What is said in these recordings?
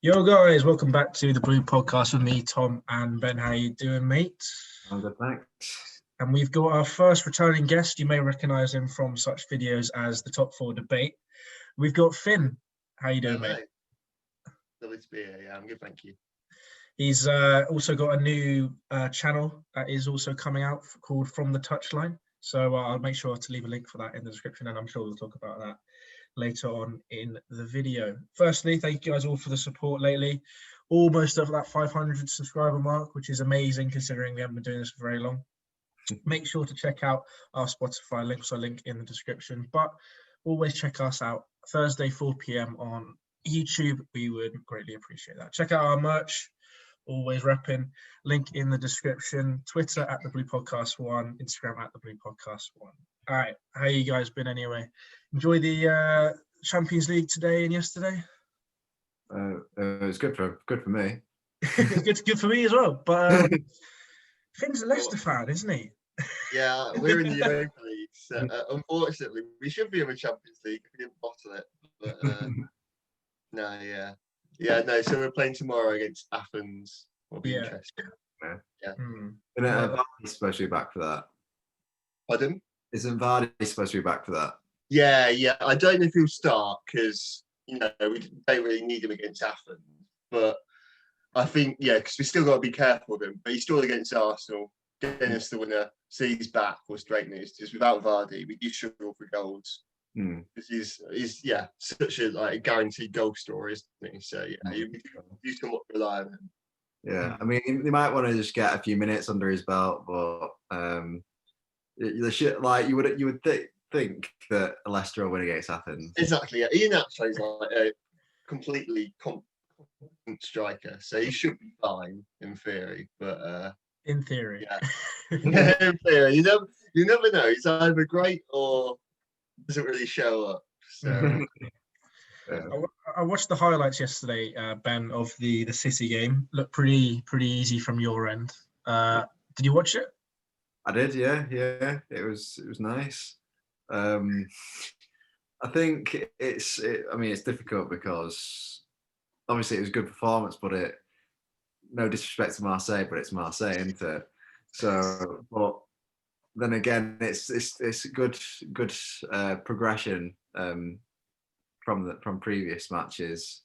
Yo guys, welcome back to the Blue Podcast with me, Tom and Ben. How you doing, mate? I'm good, thanks. And we've got our first returning guest. You may recognise him from such videos as the Top 4 debate. We've got Finn. How you doing, mate? Lovely to be here. Yeah, I'm good, thank you. He's also got a new channel that is also coming out called From The Touchline. So I'll make sure to leave a link for that in the description, and I'm sure we'll talk about that later on in the video. Firstly, thank you guys all for the support lately. Almost over that 500 subscriber mark, which is amazing considering we haven't been doing this for very long. Make sure to check out our Spotify links, a link in the description. But always check us out Thursday, 4 p.m. on YouTube. We would greatly appreciate that. Check out our merch. Always repping. Link in the description. Twitter at the Blue Podcast 1. Instagram at the Blue Podcast 1. All right, how you guys been anyway? Enjoy the Champions League today and yesterday. It was good for me. good for me as well. But Finn's a Leicester fan, isn't he? Yeah, we're in the Europa League. So, unfortunately, we should be in the Champions League if we didn't bottle it. But no. So we're playing tomorrow against Athens. Will be interesting. Yeah. And Vardy's supposed to be back for that. Pardon? Isn't Vardy supposed to be back for that? Yeah. I don't know if he'll start because we don't really need him against Athens. But I think because we still got to be careful of him. But he's still against Arsenal. Dennis, the winner, so he's back was great news. Just without Vardy, we do struggle for goals. Because he's such a guaranteed goal scorer, isn't he? So you can rely on him. Yeah, I mean, they might want to just get a few minutes under his belt, but you would think that Leicester will win against Athens. Exactly. Yeah. Ian Atcho is like a completely competent striker, so he should be fine in theory. But in theory, in theory, you never know. He's either great or doesn't really show up. So. I watched the highlights yesterday, Ben, of the City game. Looked pretty easy from your end. Did you watch it? I did, yeah. It was nice. I think it's difficult because obviously it was a good performance, but no disrespect to Marseille, but it's Marseille, isn't it? So, but then again, it's a good progression from previous matches.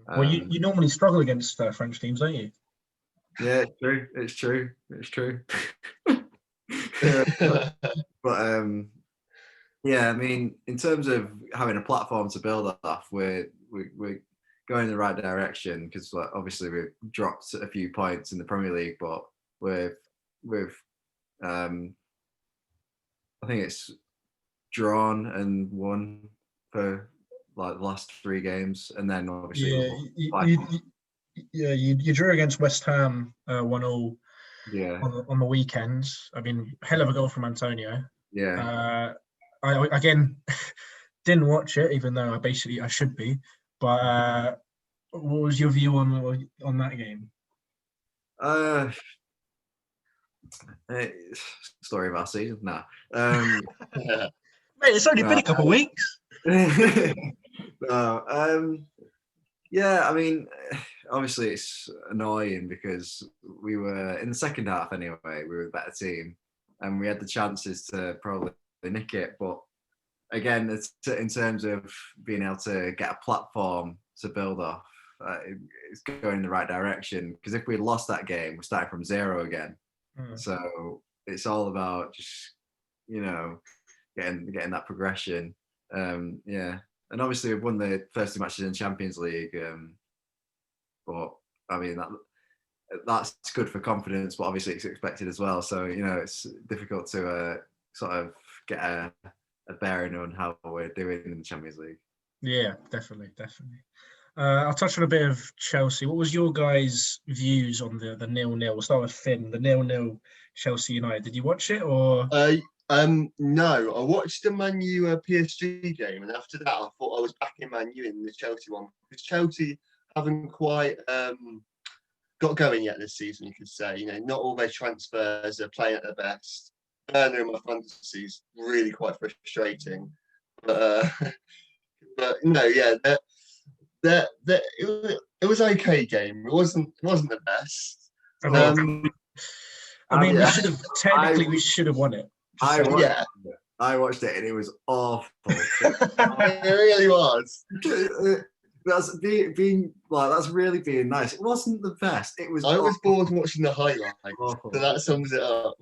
Well, you normally struggle against French teams, don't you? Yeah, it's true. But I mean, in terms of having a platform to build off, we're going in the right direction because obviously we've dropped a few points in the Premier League, but we've I think it's drawn and won for like the last 3 games, and then obviously you drew against West Ham 1-1 on the weekends. I mean, hell of a goal from Antonio. I again didn't watch it, even though I should be. But what was your view on that game? Story of our season. Nah. Mate, it's only been a couple of weeks. No. I mean, obviously it's annoying because we were in the second half anyway. We were a better team, and we had the chances to probably nick it. But again, it's in terms of being able to get a platform to build off. It's going in the right direction because if we lost that game, we're starting from 0 again. So it's all about just getting that progression. And obviously we've won the first 2 matches in Champions League. But I mean that's good for confidence, but obviously it's expected as well. So it's difficult to sort of get a bearing on how we're doing in the Champions League. Yeah, definitely. I'll touch on a bit of Chelsea. What was your guys' views on the 0-0? We'll start with Finn. The 0-0 Chelsea United. Did you watch it or? No, I watched the Man U PSG game, and after that, I thought I was back in Man U in the Chelsea one because Chelsea haven't quite got going yet this season. You could say, not all their transfers are playing at their best. Werner in my fantasy is really quite frustrating, but no, yeah. It It was okay game. It wasn't the best. I mean, Yeah. we should have won it. I watched Yeah. it. I watched it and it was awful. It really was. That's that's really being nice. It wasn't the best. It was. I was bored watching the highlights, awful. so that sums it up.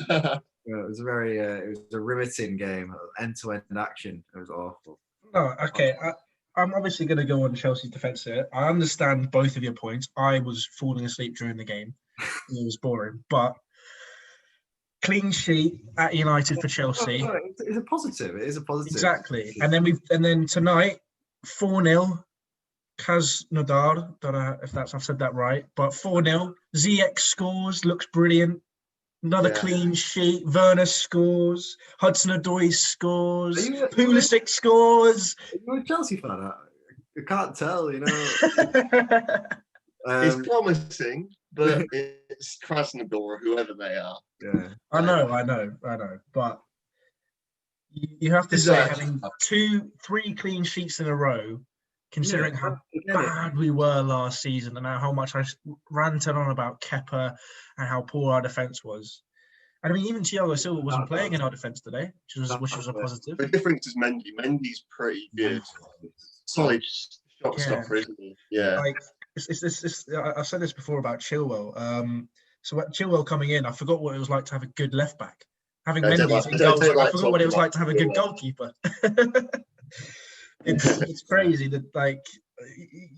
It was it was a riveting game, end-to-end action. It was awful. No, okay. I'm obviously going to go on Chelsea's defence here. I understand both of your points. I was falling asleep during the game. It was boring, but clean sheet at United for Chelsea. It's a positive. It is a positive. Exactly. And then tonight, 4-0. Krasnodar, don't know if I've said that right, but 4-0. ZX scores, looks brilliant. Another clean sheet. Werner scores. Hudson-Odoi scores. Pulisic scores. You're a Chelsea fan. I can't tell, you know. It's promising, but it's Krasnodar or whoever they are. Yeah, I know. But you have to say having 3 clean sheets in a row, considering how bad we were last season and how much I ranted on about Kepa and how poor our defence was. And I mean, even Thiago Silva wasn't playing in our defence today, which was a positive. The difference is Mendy. Mendy's pretty good. Solid shot stopper, isn't he? Yeah. Like, I've said this before about Chilwell. So Chilwell coming in, I forgot what it was like to have a good left back. Having Mendy in goal, I forgot what it was like to have a good goalkeeper. It's crazy that like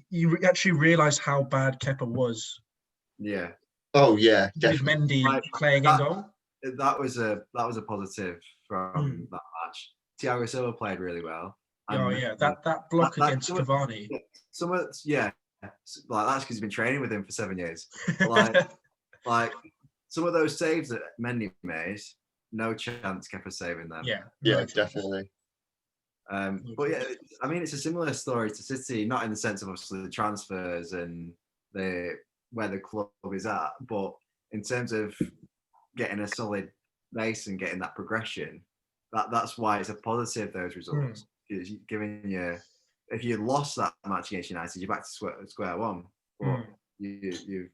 you actually realise how bad Kepa was. Yeah. Oh yeah, definitely. With Mendy playing in goal. That was a positive from that match. Thiago Silva played really well. That block against Cavani. Like that's because he's been training with him for 7 years. Like some of those saves that Mendy made, no chance Kepa saving them. Yeah, definitely. But yeah, I mean, it's a similar story to City, not in the sense of obviously the transfers and where the club is at, but in terms of getting a solid base and getting that progression, that's why it's a positive, those results. Giving you, if you lost that match against United, you're back to square one. But you've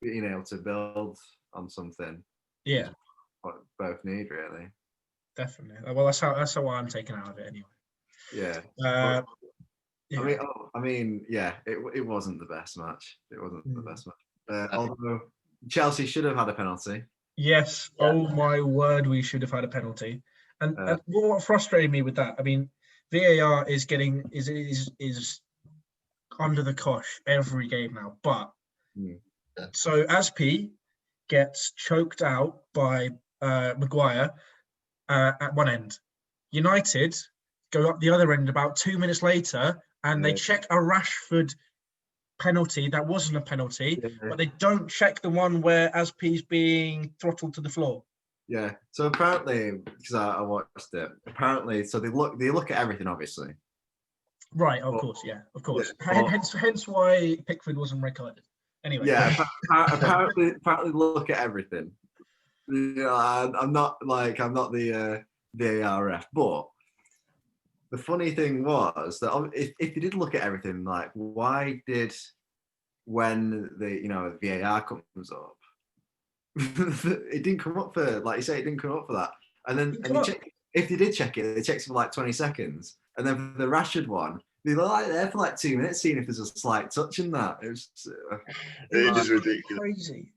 been able to build on something. Yeah. What both need, really. Definitely. Well, that's how I'm taking out of it anyway. Yeah. I mean, it wasn't the best match. It wasn't the best match. Although Chelsea should have had a penalty. Yes. Yeah. Oh my word, we should have had a penalty. And what frustrated me with that, I mean, VAR is under the cosh every game now. But so Aspi gets choked out by Maguire at one end. United go up the other end about 2 minutes later, and they check a Rashford penalty that wasn't a penalty, but they don't check the one where Aspi's being throttled to the floor. Yeah. So apparently, because I watched it, so they look at everything, obviously. Right. Of course. Hence why Pickford wasn't recorded. Anyway. Yeah. apparently look at everything. I'm not the VARF, but the funny thing was that if they did look at everything, like why did when the VAR comes up, it didn't come up for, like you say, it didn't come up for that. And then if they did check it, they checked it for like 20 seconds. And then for the Rashford one, they were like there for like 2 minutes, seeing if there's a slight touch in that. It was it is ridiculous. Crazy.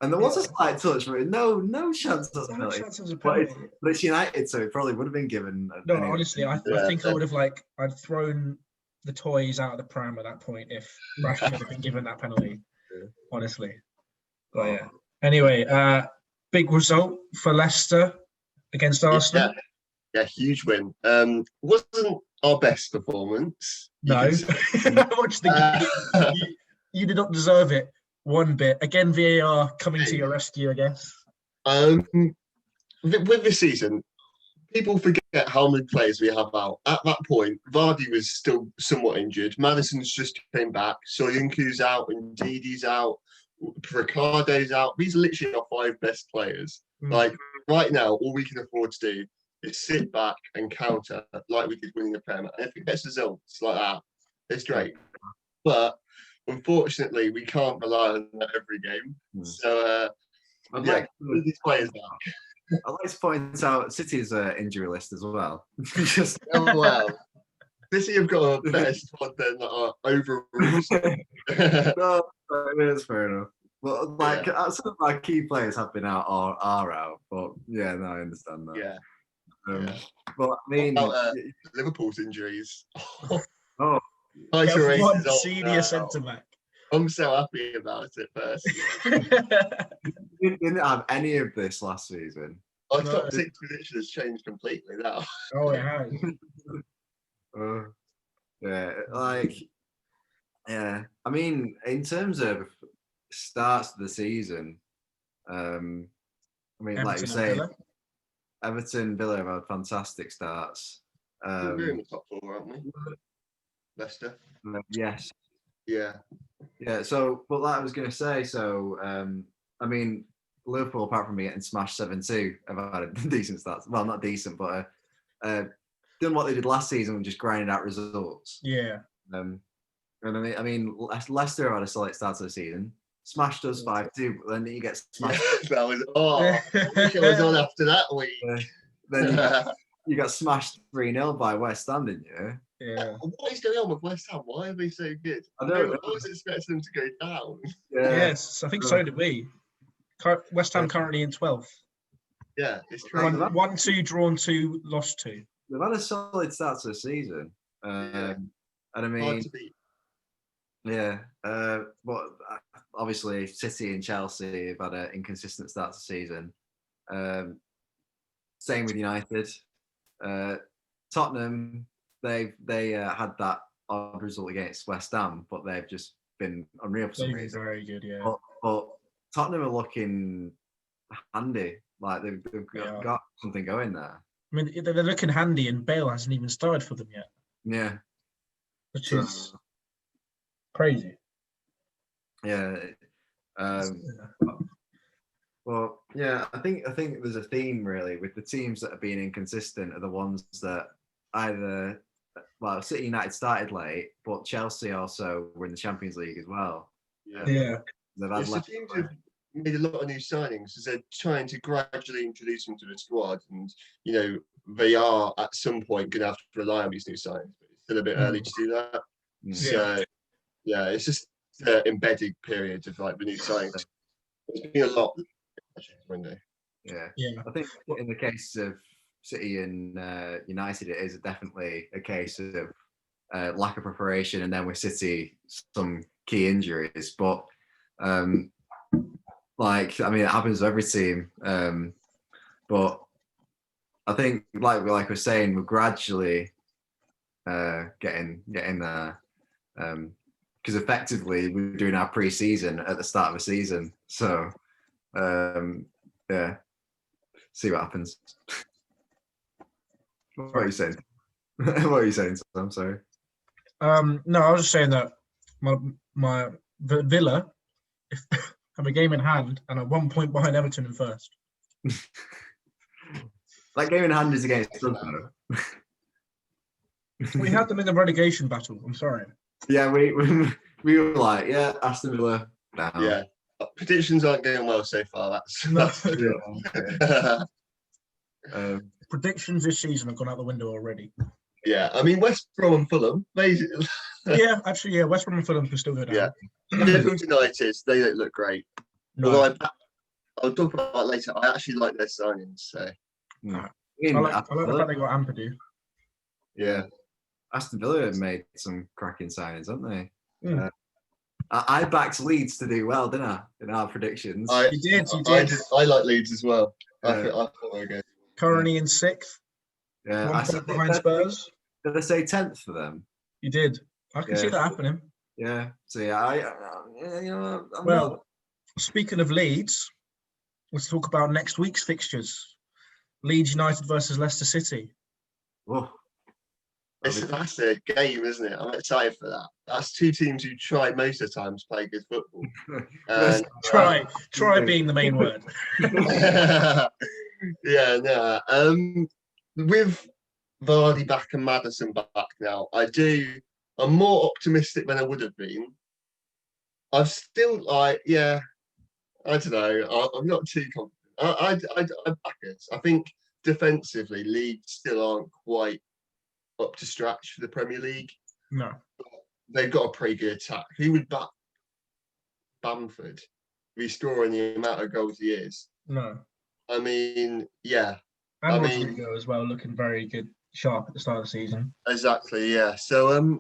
And there was a slight touch, but no chance of no chance of a penalty. But it's United, so it probably would have been given. No, honestly, I think I would have I'd thrown the toys out of the pram at that point if Rashford had been given that penalty. Honestly, but yeah. Anyway, big result for Leicester against Arsenal. Yeah, huge win. Wasn't our best performance. No, I watched the game. You did not deserve it one bit. Again, VAR coming to your rescue, I guess. With this season, people forget how many players we have out. At that point, Vardy was still somewhat injured. Madison's just came back. Soyuncu's out, and Didi's out. Ricardo's out. These are literally our 5 best players. Like right now, all we can afford to do is sit back and counter like we did winning the Premier. And if it gets results like that, it's great. But unfortunately, we can't rely on that every game. So, these players back. I'd like to point out City's injury list as well. Just Oh, wow. City have got a better squad than our overall. no, it's fair enough. But like some of our key players have been out or are out. But yeah, no, I understand that. Yeah. But I mean, what about, Liverpool's injuries. oh, One senior centre back. I'm so happy about it personally. didn't have any of this last season. Our top 6 position has changed completely now. Oh, it has. I mean, in terms of starts of the season, I mean, Everton, like you say, Everton, Villa have had fantastic starts. We're in the top 4, aren't we? Leicester. Yes. Yeah. Yeah. So, but like I was going to say, so I mean, Liverpool, apart from me getting smashed 7-2, have had a decent start. Well, not decent, but done what they did last season and just grinded out results. Yeah. And I mean, Leicester had a solid start to the season. Smashed us 5-2, but then you get smashed. That was I wish I was on after that week. Then you got smashed 3-0 by West Ham, didn't you? Yeah. What is going on with West Ham? Why are they so good? I don't know. I was expecting them to go down. Yeah. Yes, I think so did we. West Ham currently in 12th. Yeah, it's crazy. 1-2 drawn 2, lost 2. They've had a solid start to the season. And I mean, hard to beat. Yeah, but obviously City and Chelsea have had an inconsistent start to the season. Same with United. Tottenham, they had that odd result against West Ham, but they've just been unreal for some reason. Very good, yeah. But Tottenham are looking handy. Like they've got something going there. I mean, they're looking handy, and Bale hasn't even started for them yet. Yeah, which is crazy. Yeah. Well, yeah, I think there's a theme really with the teams that are being inconsistent are the ones that either, well, City United started late, but Chelsea also were in the Champions League as well. Yeah. They've had teams have made a lot of new signings, as they're trying to gradually introduce them to the squad, and they are at some point going to have to rely on these new signings, but it's still a bit early to do that. So yeah, it's just the embedded period of like the new signings. There's been a lot. Yeah. I think in the case of City and United, it is definitely a case of lack of preparation, and then with City, some key injuries. But it happens to every team. But I think, like we're saying, we're gradually getting there. Because effectively, we're doing our pre-season at the start of the season. So. See what happens. What are you saying? What are you saying? I'm sorry. No, I was just saying that my Villa have a game in hand and are 1 point behind Everton in first. That game in hand is against us, though. We had them in the relegation battle. I'm sorry. Yeah, we were like, Aston Villa down. Yeah. Predictions aren't going well so far. That's predictions this season have gone out the window already. Yeah, I mean West Brom and Fulham. West Brom and Fulham can still go down. Yeah, Sheffield United, they don't look great. No. Although I'll talk about that later. I actually like their signings. So I like the fact they got Ampadu. Yeah, Aston Villa have made some cracking signings, haven't they? I backed Leeds to do well, didn't I? In our predictions. You did. I like Leeds as well. I thought they were good. Currently in 6th. Yeah, 1 point behind Spurs. Did I say 10th for them? You did. I can see that happening. Yeah. So speaking of Leeds, let's talk about next week's fixtures. Leeds United versus Leicester City. Oh. That's a game, isn't it? I'm excited for that. That's two teams who try most of the time to play good football. And, try being the main word. With Vardy back and Maddison back now, I'm more optimistic than I would have been. I've still I don't know. I'm not too confident. I back us. I think defensively, Leeds still aren't quite up to scratch for the Premier League. No. They've got a pretty good attack. Who would back Bamford? Restoring the amount of goals he is. No. I mean, yeah. And Rodrigo as well, looking very good, sharp at the start of the season. Exactly, yeah. So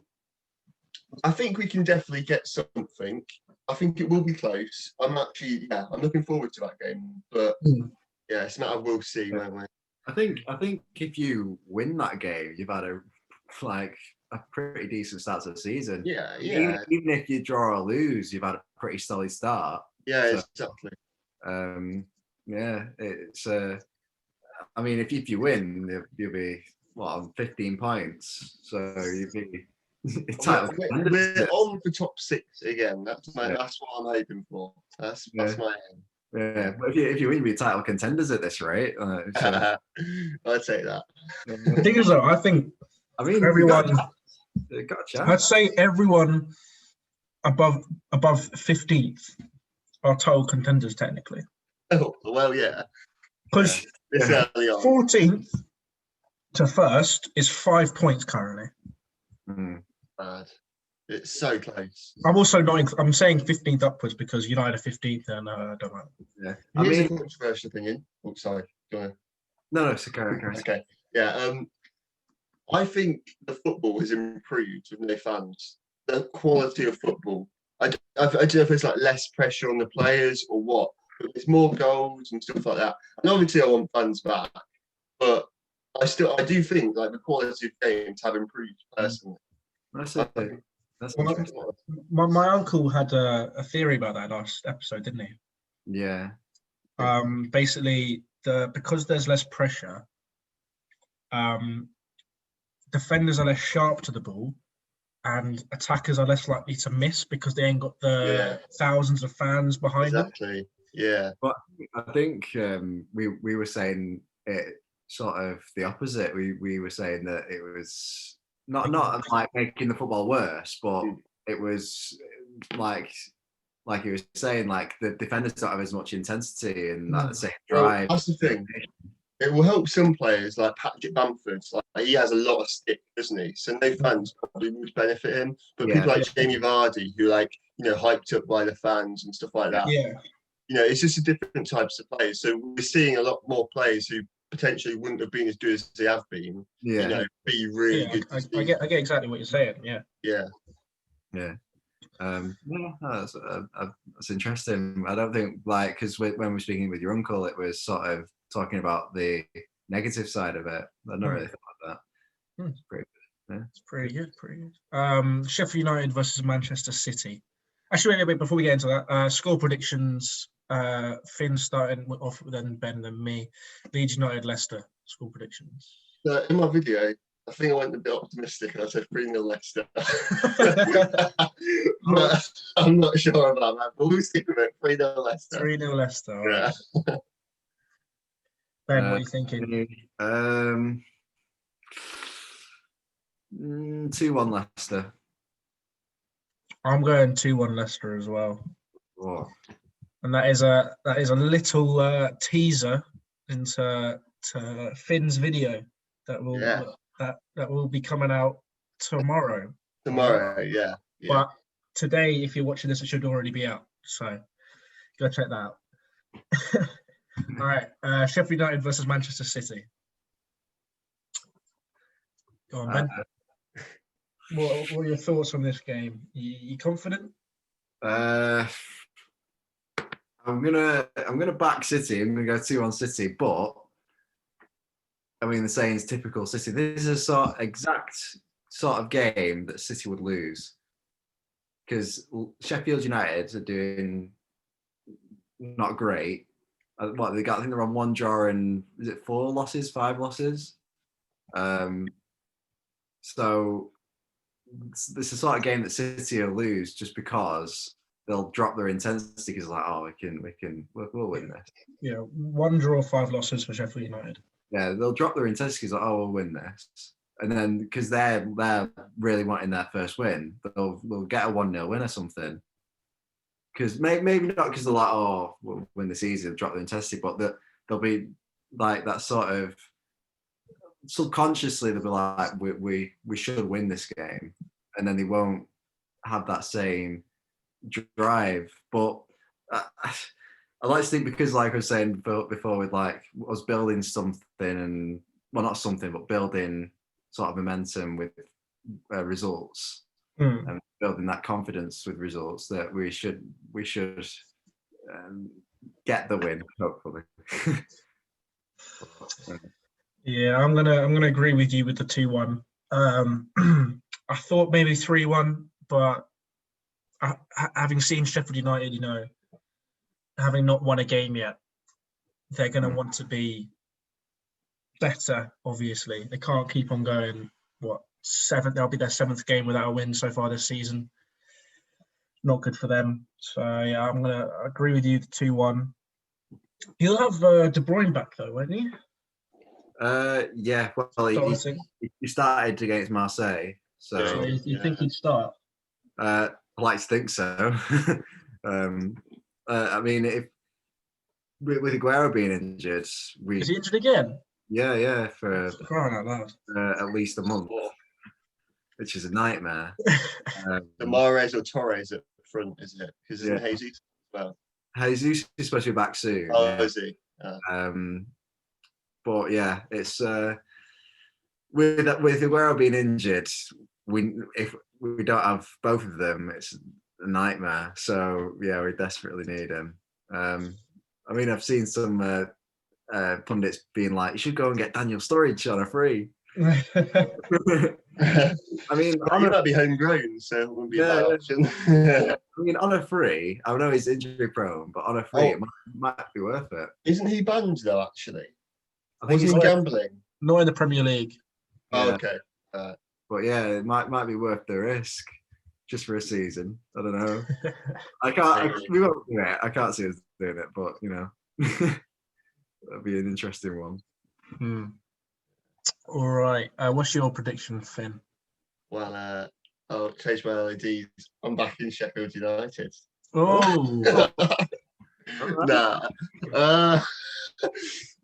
I think we can definitely get something. I think it will be close. I'm looking forward to that game. But yeah, it's a matter of we'll see, won't we? I think if you win that game, you've had a pretty decent start to the season. Yeah. Even if you draw or lose, you've had a pretty solid start. Yeah, so, exactly. It's. I mean, if you win, you'll be on 15 points, so you'll be. We're on for top 6 again. That's what I'm hoping for. That's my aim. Yeah, but if you win, you'll be title contenders at this rate. I'd say that. The thing is, though, I mean, everyone. I'd say everyone above 15th are title contenders technically. Oh well, yeah. Because 14th to 1st is 5 points currently. Bad. It's so close. I'm also not. I'm saying 15th upwards because United are 15th, and I don't know. Yeah, here's a controversial opinion. Oh, sorry. No, it's okay. Okay. Yeah. I think the football has improved with no fans. The quality of football. I don't know if it's like less pressure on the players or what, but there's more goals and stuff like that. And obviously, I want fans back, but I do think like the quality of games have improved personally. That's my uncle had a theory about that last episode, didn't he? Yeah. Basically, because there's less pressure, defenders are less sharp to the ball, and attackers are less likely to miss because they ain't got the thousands of fans behind them. Exactly. Yeah. But I think we were saying it sort of the opposite. We were saying that it was not like making the football worse, but it was like you were saying, like the defenders don't have as much intensity and that same drive. Well, that's the thing. It will help some players like Patrick Bamford. Like he has a lot of stick, doesn't he? So no fans probably would benefit him. But people like Jamie Vardy, who hyped up by the fans and stuff like that. Yeah. It's just a different types of players. So we're seeing a lot more players who potentially wouldn't have been as good as they have been. Yeah. Be really good. I get exactly what you're saying. Yeah. Yeah. Yeah. That's interesting. I don't think because when we were speaking with your uncle, it was sort of talking about the negative side of it. I don't really think about that. It's pretty good. Yeah. It's pretty good. Sheffield United versus Manchester City. Actually, wait, before we get into that, score predictions. Finn starting off, then Ben, then me. Leeds United, Leicester. Score predictions. In my video, I think I went a bit optimistic and I said 3-0 Leicester. But I'm not sure about that. But we'll stick with it. 3-0 Leicester. 3-0 Leicester. Right. Yeah. Ben, what are you thinking? 2-1 Leicester. I'm going 2-1 Leicester as well. Oh. And that is a little teaser into Finn's video that will be coming out tomorrow. Yeah. But today, if you're watching this, it should already be out. So go check that out. All right, Sheffield United versus Manchester City. Go on, Ben. What are your thoughts on this game? You confident? I'm gonna back City. I'm gonna go 2-1 City, but I mean the saying's typical City. This is a exact sort of game that City would lose because Sheffield United are doing not great. What they got? I think they're on 1 draw and is it 5 losses? So this is the sort of game that City will lose just because they'll drop their intensity because we'll win this. Yeah, 1 draw, 5 losses for Sheffield United. Yeah, they'll drop their intensity because we'll win this, and then because they're really wanting their first win, they'll get a 1-0 win or something. because maybe not because they're like, oh, we'll win the season, drop the intensity, but that they'll be like that sort of subconsciously they'll be like, we should win this game, and then they won't have that same drive. But I like to think, because like I was saying before with like us building something, and well, not something, but building sort of momentum with results, and building that confidence with results, that we should get the win, hopefully. Yeah, I'm gonna agree with you with the 2-1. I thought maybe 3-1, but having seen Sheffield United, you know, having not won a game yet, they're gonna want to be better. Obviously, they can't keep on going. They'll be their 7th game without a win so far this season. Not good for them. So yeah, I'm gonna agree with you. The 2-1. He'll have De Bruyne back though, won't he? Yeah. Well, he started against Marseille, so you think he'd start? I like to think so. I mean, if with Aguero being injured, Is he injured again? Yeah, for crying out loud. At least a month, which is a nightmare. The Mahrez or Torres at front, isn't it? Because isn't Jesus as well? Jesus is supposed to be back soon. Oh, yeah. Is he? But yeah, it's with Aguero being injured, if we don't have both of them, it's a nightmare. So yeah, we desperately need him. I mean, I've seen some pundits being like, you should go and get Daniel Sturridge on a free. I mean, he might be homegrown, so it wouldn't be a bad option. I mean, on a free, I know he's injury prone, but on a free, it might be worth it. Isn't he banned though? Actually, I think he's gambling. Not in the Premier League. Oh, okay. But yeah, it might be worth the risk just for a season. I don't know. We won't do it. I can't see us doing it, but you know, that'd be an interesting one. All right. What's your prediction, Finn? Well, I'll change my LEDs. I'm back in Sheffield United. Oh. Nah.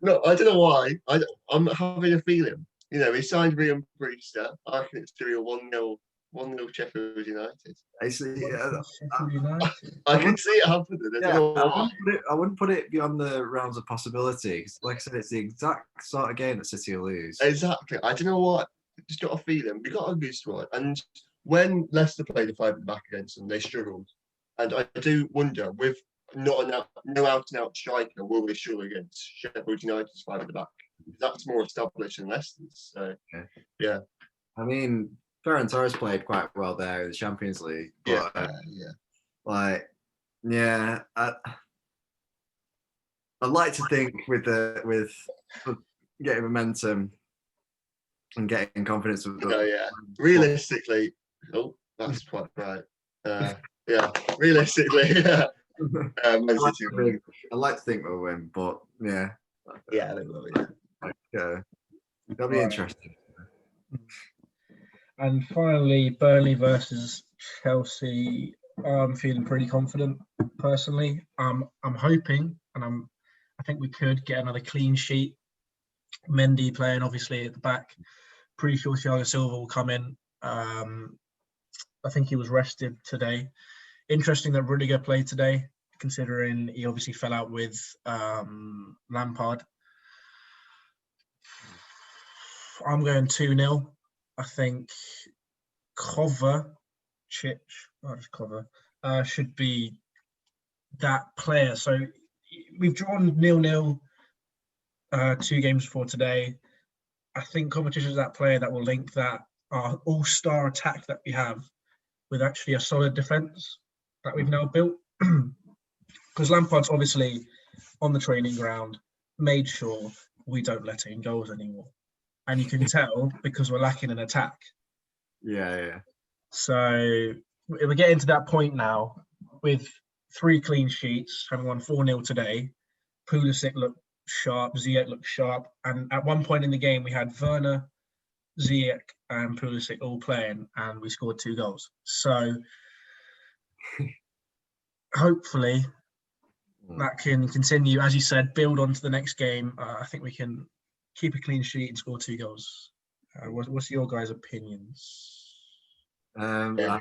No, I don't know why. I'm having a feeling. You know, he signed Ryan Brewster. I reckon it's 3-1-0 Sheffield United. I can see it happening. I wouldn't put it beyond the realms of possibility. Like I said, it's the exact sort of game that City will lose. Exactly. I don't know what. Just got a feeling. We got a good squad. And when Leicester played the 5 back against them, they struggled. And I do wonder, with no out-and-out striker, will they struggle against Sheffield United's 5 at the back? That's more established than Leicester's. So, yeah. I mean, Ferran Torres played quite well there in the Champions League. But, I'd like to think with getting momentum and getting confidence with realistically, that's quite right. Realistically, I'd like to think we'll win, but they will. That'll be interesting. And finally, Burnley versus Chelsea. I'm feeling pretty confident personally. I'm hoping, and I think we could get another clean sheet. Mendy playing obviously at the back. Pretty sure Thiago Silva will come in. I think he was rested today. Interesting that Rudiger played today, considering he obviously fell out with Lampard. I'm going 2-0. I think Kovacic should be that player. So we've drawn 0-0 2 games before today. I think Kovacic is that player that will link that our all-star attack that we have with actually a solid defence that we've now built. Because Lampard's obviously on the training ground made sure we don't let in goals anymore. And you can tell because we're lacking an attack. Yeah. So we're getting to that point now with 3 clean sheets, having won 4-0 today. Pulisic looked sharp, Ziyech looked sharp. And at one point in the game, we had Werner, Ziyech and Pulisic all playing, and we scored 2 goals. So hopefully that can continue, as you said, build on to the next game. I think we can keep a clean sheet and score 2 goals. What's your guys' opinions? Yeah.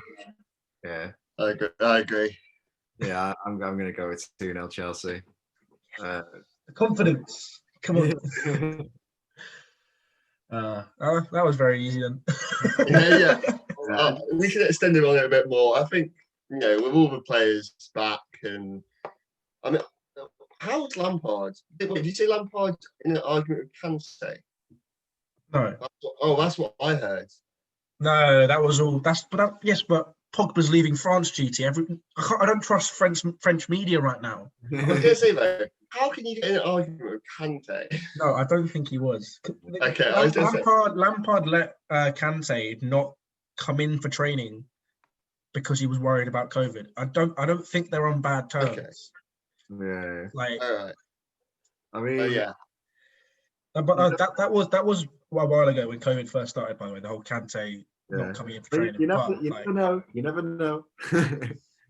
I agree. Yeah, I'm going to go with 2-0 Chelsea. The confidence. Come on. That was very easy then. Yeah. We should extend it on it a bit more. I think, with all the players back, and I mean, how's Lampard? Did you say Lampard in an argument with Kante? No. That's what I heard. No, that was all. But Pogba's leaving France duty. I don't trust French media right now. I was going to say though, how can you get in an argument with Kante? No, I don't think he was. Okay, Lampard let Kante not come in for training because he was worried about COVID. I don't think they're on bad terms. Okay. Yeah. Like, all right. I mean, yeah. But that was a while ago when COVID first started. By the way, the whole Kante not coming in for training. You never know. You never know.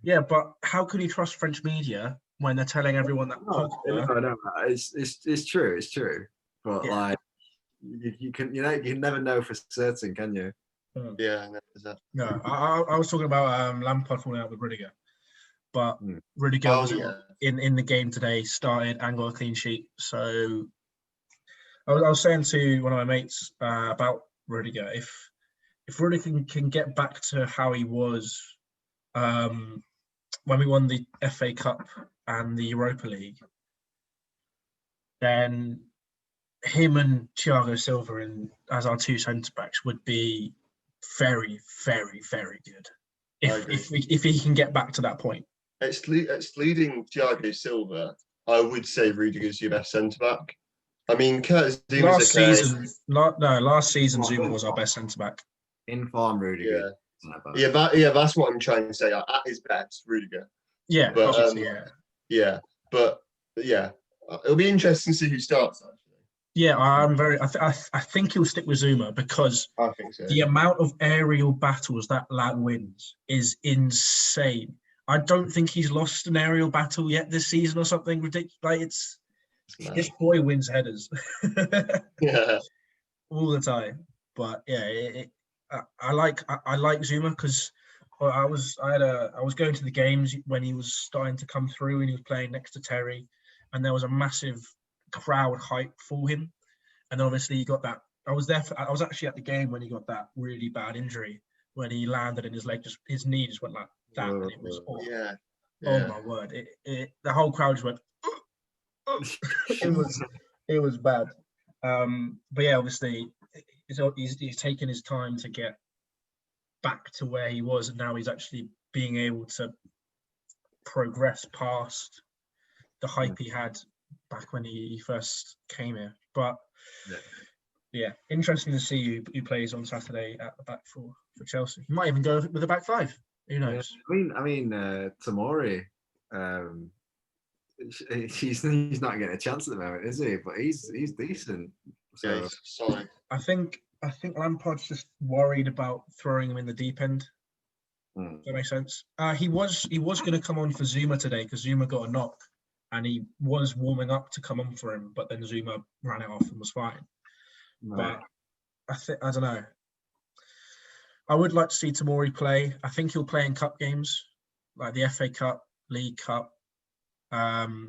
Yeah, but how can you trust French media when they're telling everyone that Pogba? No, it's true. It's true. But like, you can never know for certain, can you? Yeah. No, I was talking about Lampard falling out with Rudiger, but Rudiger was in the game today, started and got a clean sheet. So I was saying to one of my mates about Rudiger, if Rudiger can get back to how he was when we won the FA Cup and the Europa League, then him and Thiago Silva as our 2 centre backs would be very, very, very good. If he can get back to that point. Excluding Thiago Silva, I would say Rudiger's your best centre back. I mean, Kurt Zuma's last season Zuma was our best centre back. In farm Rudiger. That's what I'm trying to say. At his best, Rudiger. Yeah, but it'll be interesting to see who starts. Actually. Yeah, I think he'll stick with Zuma because I think so. The amount of aerial battles that lad wins is insane. I don't think he's lost an aerial battle yet this season or something ridiculous. Like this boy wins headers. Yeah, all the time. But yeah, I like Zuma because I was going to the games when he was starting to come through and he was playing next to Terry, and there was a massive crowd hype for him. And obviously he got that. I was actually at the game when he got that really bad injury when he landed and his knee just went like that, and it was awful. Yeah. Oh my word! The whole crowd just went. It was bad. But yeah, obviously he's taken his time to get back to where he was, and now he's actually being able to progress past the hype he had back when he first came here. But yeah, interesting to see who plays on Saturday at the back for Chelsea. He might even go with the back 5. Who knows? I mean, Tomori. He's not getting a chance at the moment, is he? But he's decent. So. Yeah, he's solid. I think Lampard's just worried about throwing him in the deep end. Does that make sense? He was going to come on for Zuma today because Zuma got a knock, and he was warming up to come on for him, but then Zuma ran it off and was fine. Right. But I don't know. I would like to see Tomori play. I think he'll play in cup games like the FA Cup, League Cup.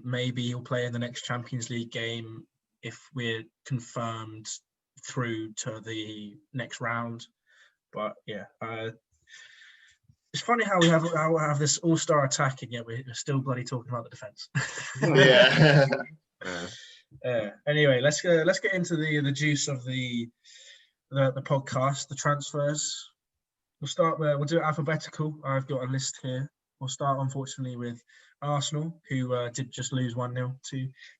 Maybe he'll play in the next Champions League game if we're confirmed through to the next round. But yeah, it's funny how we have this all-star attack and yet we're still bloody talking about the defense. Anyway, let's get into the juice of the podcast, the transfers. We'll do it alphabetical. I've got a list here. We'll start, unfortunately, with Arsenal, who did just lose 1-0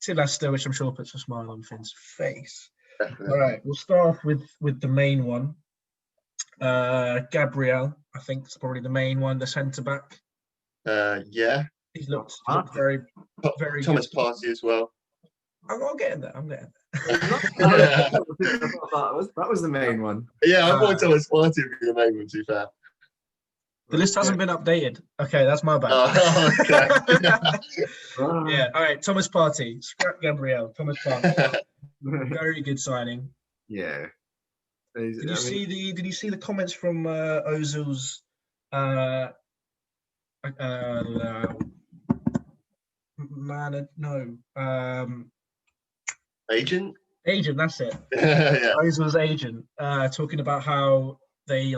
to Leicester, which I'm sure puts a smile on Finn's face. All right, we'll start off with the main one. Gabriel, I think, is probably the main one, the centre-back. Yeah. He's looked very, very Thomas good. Partey as well. I'm getting there. That was the main one. Yeah, I thought Thomas Partey would be the main one, to be fair. The list hasn't been updated. Okay, that's my bad. Oh, okay. Yeah. All right. Thomas Partey. Scrap Gabriel. Thomas Partey. Very good signing. Yeah. Did you see the comments from Ozil's Agent? agent, that's it. Yeah. Ozil's agent, talking about how they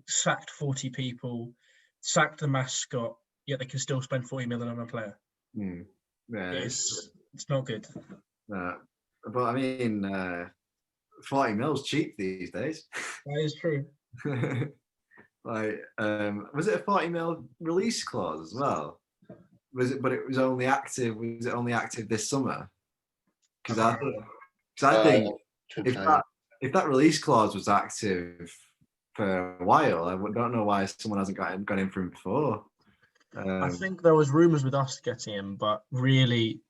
sacked 40 people, sacked the mascot, yet they can still spend 40 million on a player. Yeah, It's not good. But I mean, 40 mil's cheap these days. That is true. Was it a 40 mil release clause as well? Was it? But it was only active. Was it only active this summer? Because I think if that release clause was active for a while, I don't know why someone hasn't got in for him before. I think there was rumours with us getting him, but really,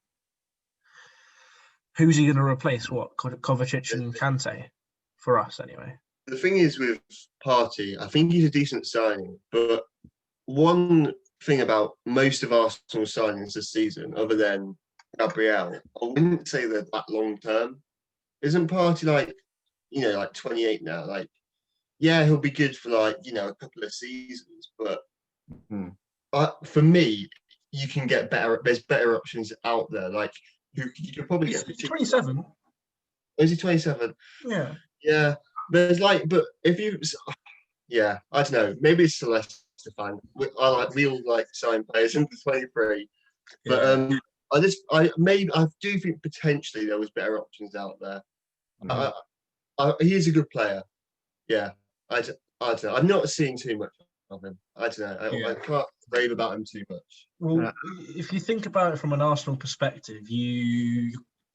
who's he going to replace? What, Kovacic and Kante? For us, anyway. The thing is with Partey, I think he's a decent signing, but one thing about most of Arsenal signings this season, other than Gabriel, I wouldn't say they're that long term. Isn't Partey like 28 now? Yeah, he'll be good for a couple of seasons, but for me, you can get better. There's better options out there. You could probably get 27. Is he 27? Yeah. Yeah. There's but if you, I don't know. Maybe it's Celeste fan. We all like sign players into 23, but I do think potentially there was better options out there. He is a good player. Yeah, I don't know. I'm not seeing too much of him. I don't know. I can't rave about him too much. Well, if you think about it from an Arsenal perspective, you're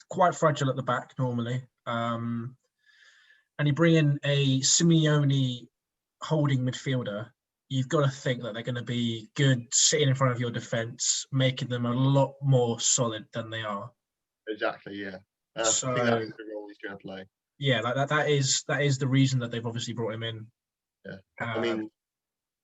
quite fragile at the back normally. And you bring in a Simeone holding midfielder, you've got to think that they're going to be good sitting in front of your defence, making them a lot more solid than they are. Exactly, yeah. So, I think that's the role he's going to play. Yeah, that is the reason that they've obviously brought him in. Yeah, I mean,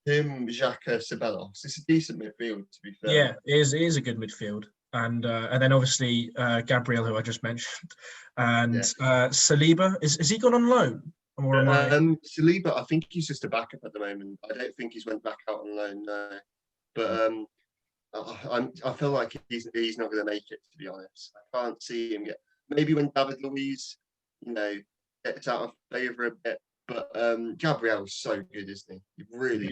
him, Xhaka, Ceballos, it's a decent midfield, to be fair. Yeah, it is a good midfield. And then obviously Gabriel, who I just mentioned, and Saliba, is he gone on loan? Saliba, I think he's just a backup at the moment. I don't think he's went back out on loan, no. But I feel like he's not going to make it, to be honest. I can't see him get. Maybe when David Luiz, gets out of favour a bit. But Gabriel's so good, isn't he? He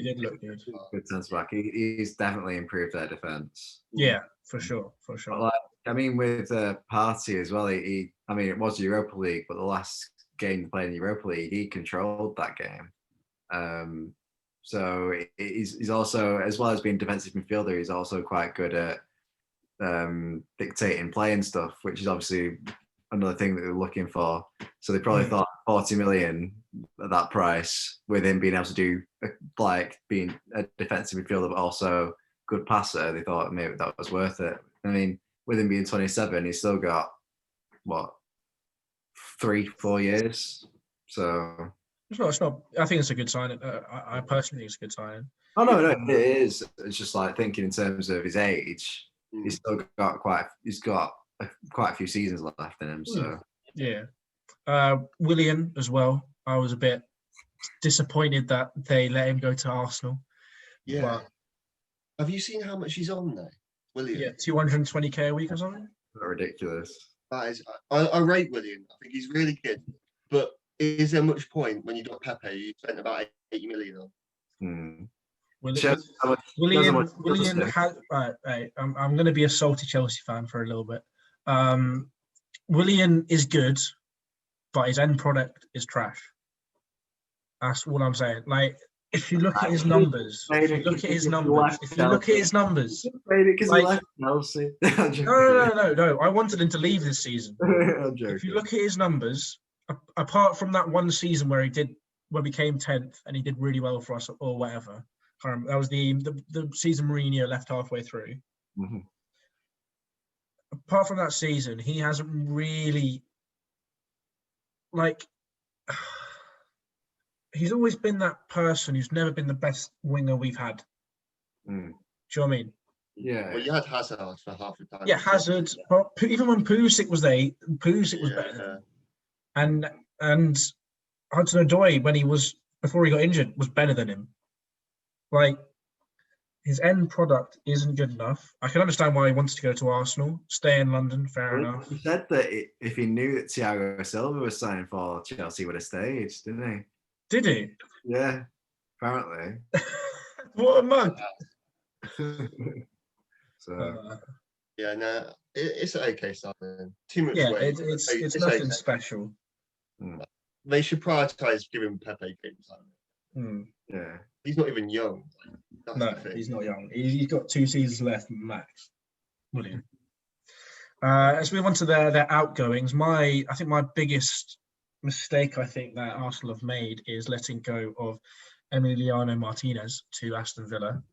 did look good. Good sense back. He's definitely improved their defence. Yeah, for sure. But with Partey as well, it was Europa League, but the last game he played in Europa League, he controlled that game. So he's also, as well as being defensive midfielder, he's also quite good at dictating play and stuff, which is obviously another thing that they're looking for. So they probably thought 40 million at that price, with him being able to do being a defensive midfielder but also good passer, they thought maybe that was worth it. I mean, with him being 27, he's still got 3-4 years. So it's not. I think it's a good sign. I personally think it's a good sign. Oh no, it is. It's just thinking in terms of his age, he's still got quite a few seasons left in him. So yeah, Willian as well. I was a bit disappointed that they let him go to Arsenal. Yeah. But have you seen how much he's on there, Willian? Yeah, 220k a week or something. Ridiculous. That is. I rate Willian. I think he's really good. But is there much point when you got Pepe? You spent about 80 million on. Willian has. Right, I'm going to be a salty Chelsea fan for a little bit. Willian is good, but his end product is trash. That's what I'm saying. If you look at his numbers, No. I wanted him to leave this season. If you look at his numbers, apart from that one season where we came 10th and he did really well for us or whatever, that was the season Mourinho left halfway through. Mm-hmm. Apart from that season, he hasn't really he's always been that person who's never been the best winger we've had Do you know what I mean? Yeah. Well, you had Hazard for half the time. Yeah, Hazard. But even when Pulisic was there, Pulisic was better than him. And Hudson-Odoi, when before he got injured, was better than him. Like, his end product isn't good enough. I can understand why he wants to go to Arsenal, stay in London, fair enough. He said that if he knew that Thiago Silva was signing for Chelsea, he would have stayed, didn't he? Did he? Yeah, apparently. What a mug. So yeah, no, it's an okay signing. Too much Yeah, weight. it's nothing okay. special. They should prioritise giving Pepe game time. Yeah. He's not even young. No, he's not young. He's got 2 seasons left max. Brilliant. Let's move on to their outgoings. I think my biggest mistake that Arsenal have made is letting go of Emiliano Martinez to Aston Villa.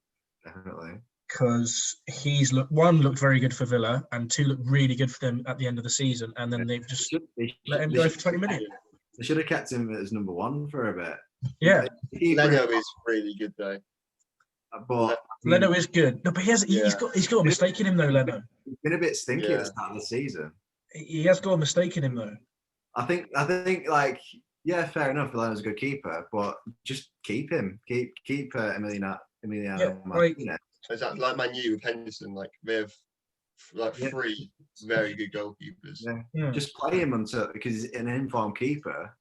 Definitely. Because he's looked very good for Villa, and 2 looked really good for them at the end of the season, and then they've just let him go for 20 minutes. They should have kept him as number 1 for a bit. Yeah. Leno is really good though. But Leno is good. No, but he's got a mistake in him though, Leno. He's been a bit stinky at the start of the season. He has got a mistake in him though. I think like, yeah, fair enough. Leno's a good keeper, but just keep him. Keep Emiliano Martinez. Is that like Man U with Henderson? Like they have 3 very good goalkeepers. Yeah. Just play him because he's an informed keeper,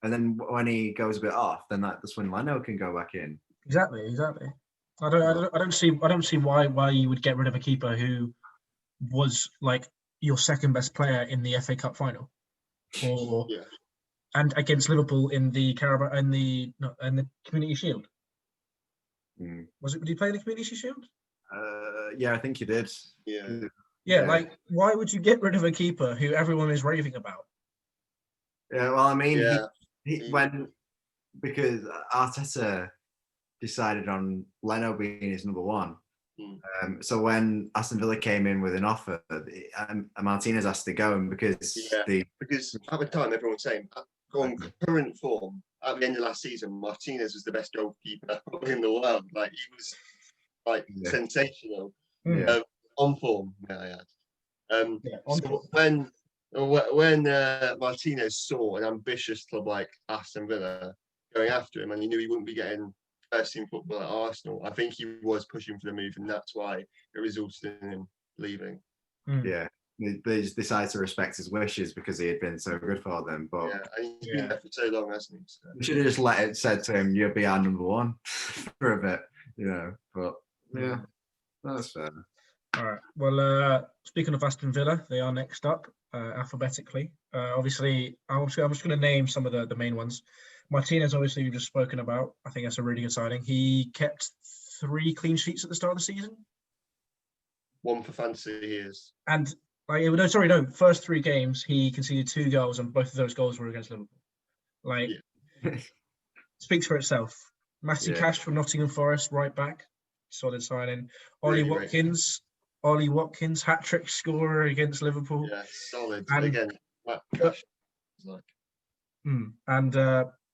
and then when he goes a bit off, then that's when Leno can go back in. Exactly. I don't see why you would get rid of a keeper who was like your second best player in the FA Cup final, and against Liverpool in the Carabao in the Community Shield. Did he play in the Community Shield? Yeah, I think he did. Yeah, like, why would you get rid of a keeper who everyone is raving about? Yeah, well, I mean, because Arteta decided on Leno being his number 1. So when Aston Villa came in with an offer, Martinez asked to go, and because at the time everyone was saying, on current form, at the end of last season, Martinez was the best goalkeeper in the world. Like, he was sensational. On form, may I add. So when Martinez saw an ambitious club like Aston Villa going after him, and he knew he wouldn't be getting first team football at Arsenal, I think he was pushing for the move, and that's why it resulted in him leaving. Yeah. They just decided to respect his wishes because he had been so good for them. But and he's been there for so long, hasn't he? So. We should have just said to him, "You'll be our number 1" for a bit, But that's fair. All right. Well, speaking of Aston Villa, they are next up alphabetically. Obviously, I'm just going to name some of the main ones. Martinez, obviously, we've just spoken about. I think that's a really good signing. He kept 3 clean sheets at the start of the season. 1 for fantasy years. And first 3 games he conceded 2 goals, and both of those goals were against Liverpool. Speaks for itself. Matty Cash from Nottingham Forest, right back, solid signing. Ollie Watkins, hat-trick scorer against Liverpool. Yeah, solid. And again, Cash. And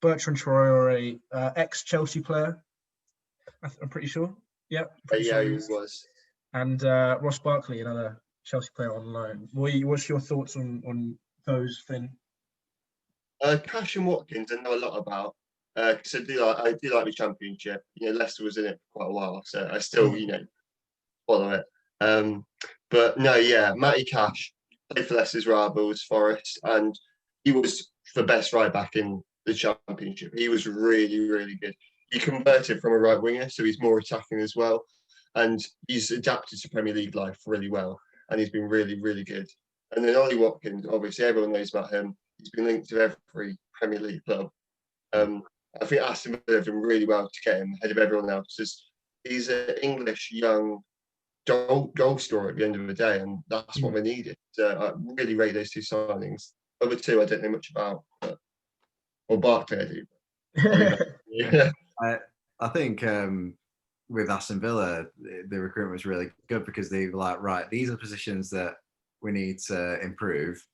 Bertrand Traore, ex-Chelsea player, I'm pretty sure. Yeah, he was. And Ross Barkley, another Chelsea player on loan. What's your thoughts on those, Finn? Cash and Watkins, I know a lot about. Because I do like the Championship. Leicester was in it for quite a while, so I still, follow it. But no, Matty Cash played for Leicester's rivals, Forest, and he was the best right back in the Championship. He was really, really good. He converted from a right winger, so he's more attacking as well. And he's adapted to Premier League life really well. And he's been really, really good. And then Ollie Watkins, obviously everyone knows about him. He's been linked to every Premier League club. I think Aston Villa have done really well to get him ahead of everyone else. He's an English young goal scorer at the end of the day, and that's what they needed. So I really rate those 2 signings. Other 2 I don't know much about, or Barkley I do. I think with Aston Villa, the recruitment was really good because they were like, right, these are positions that we need to improve.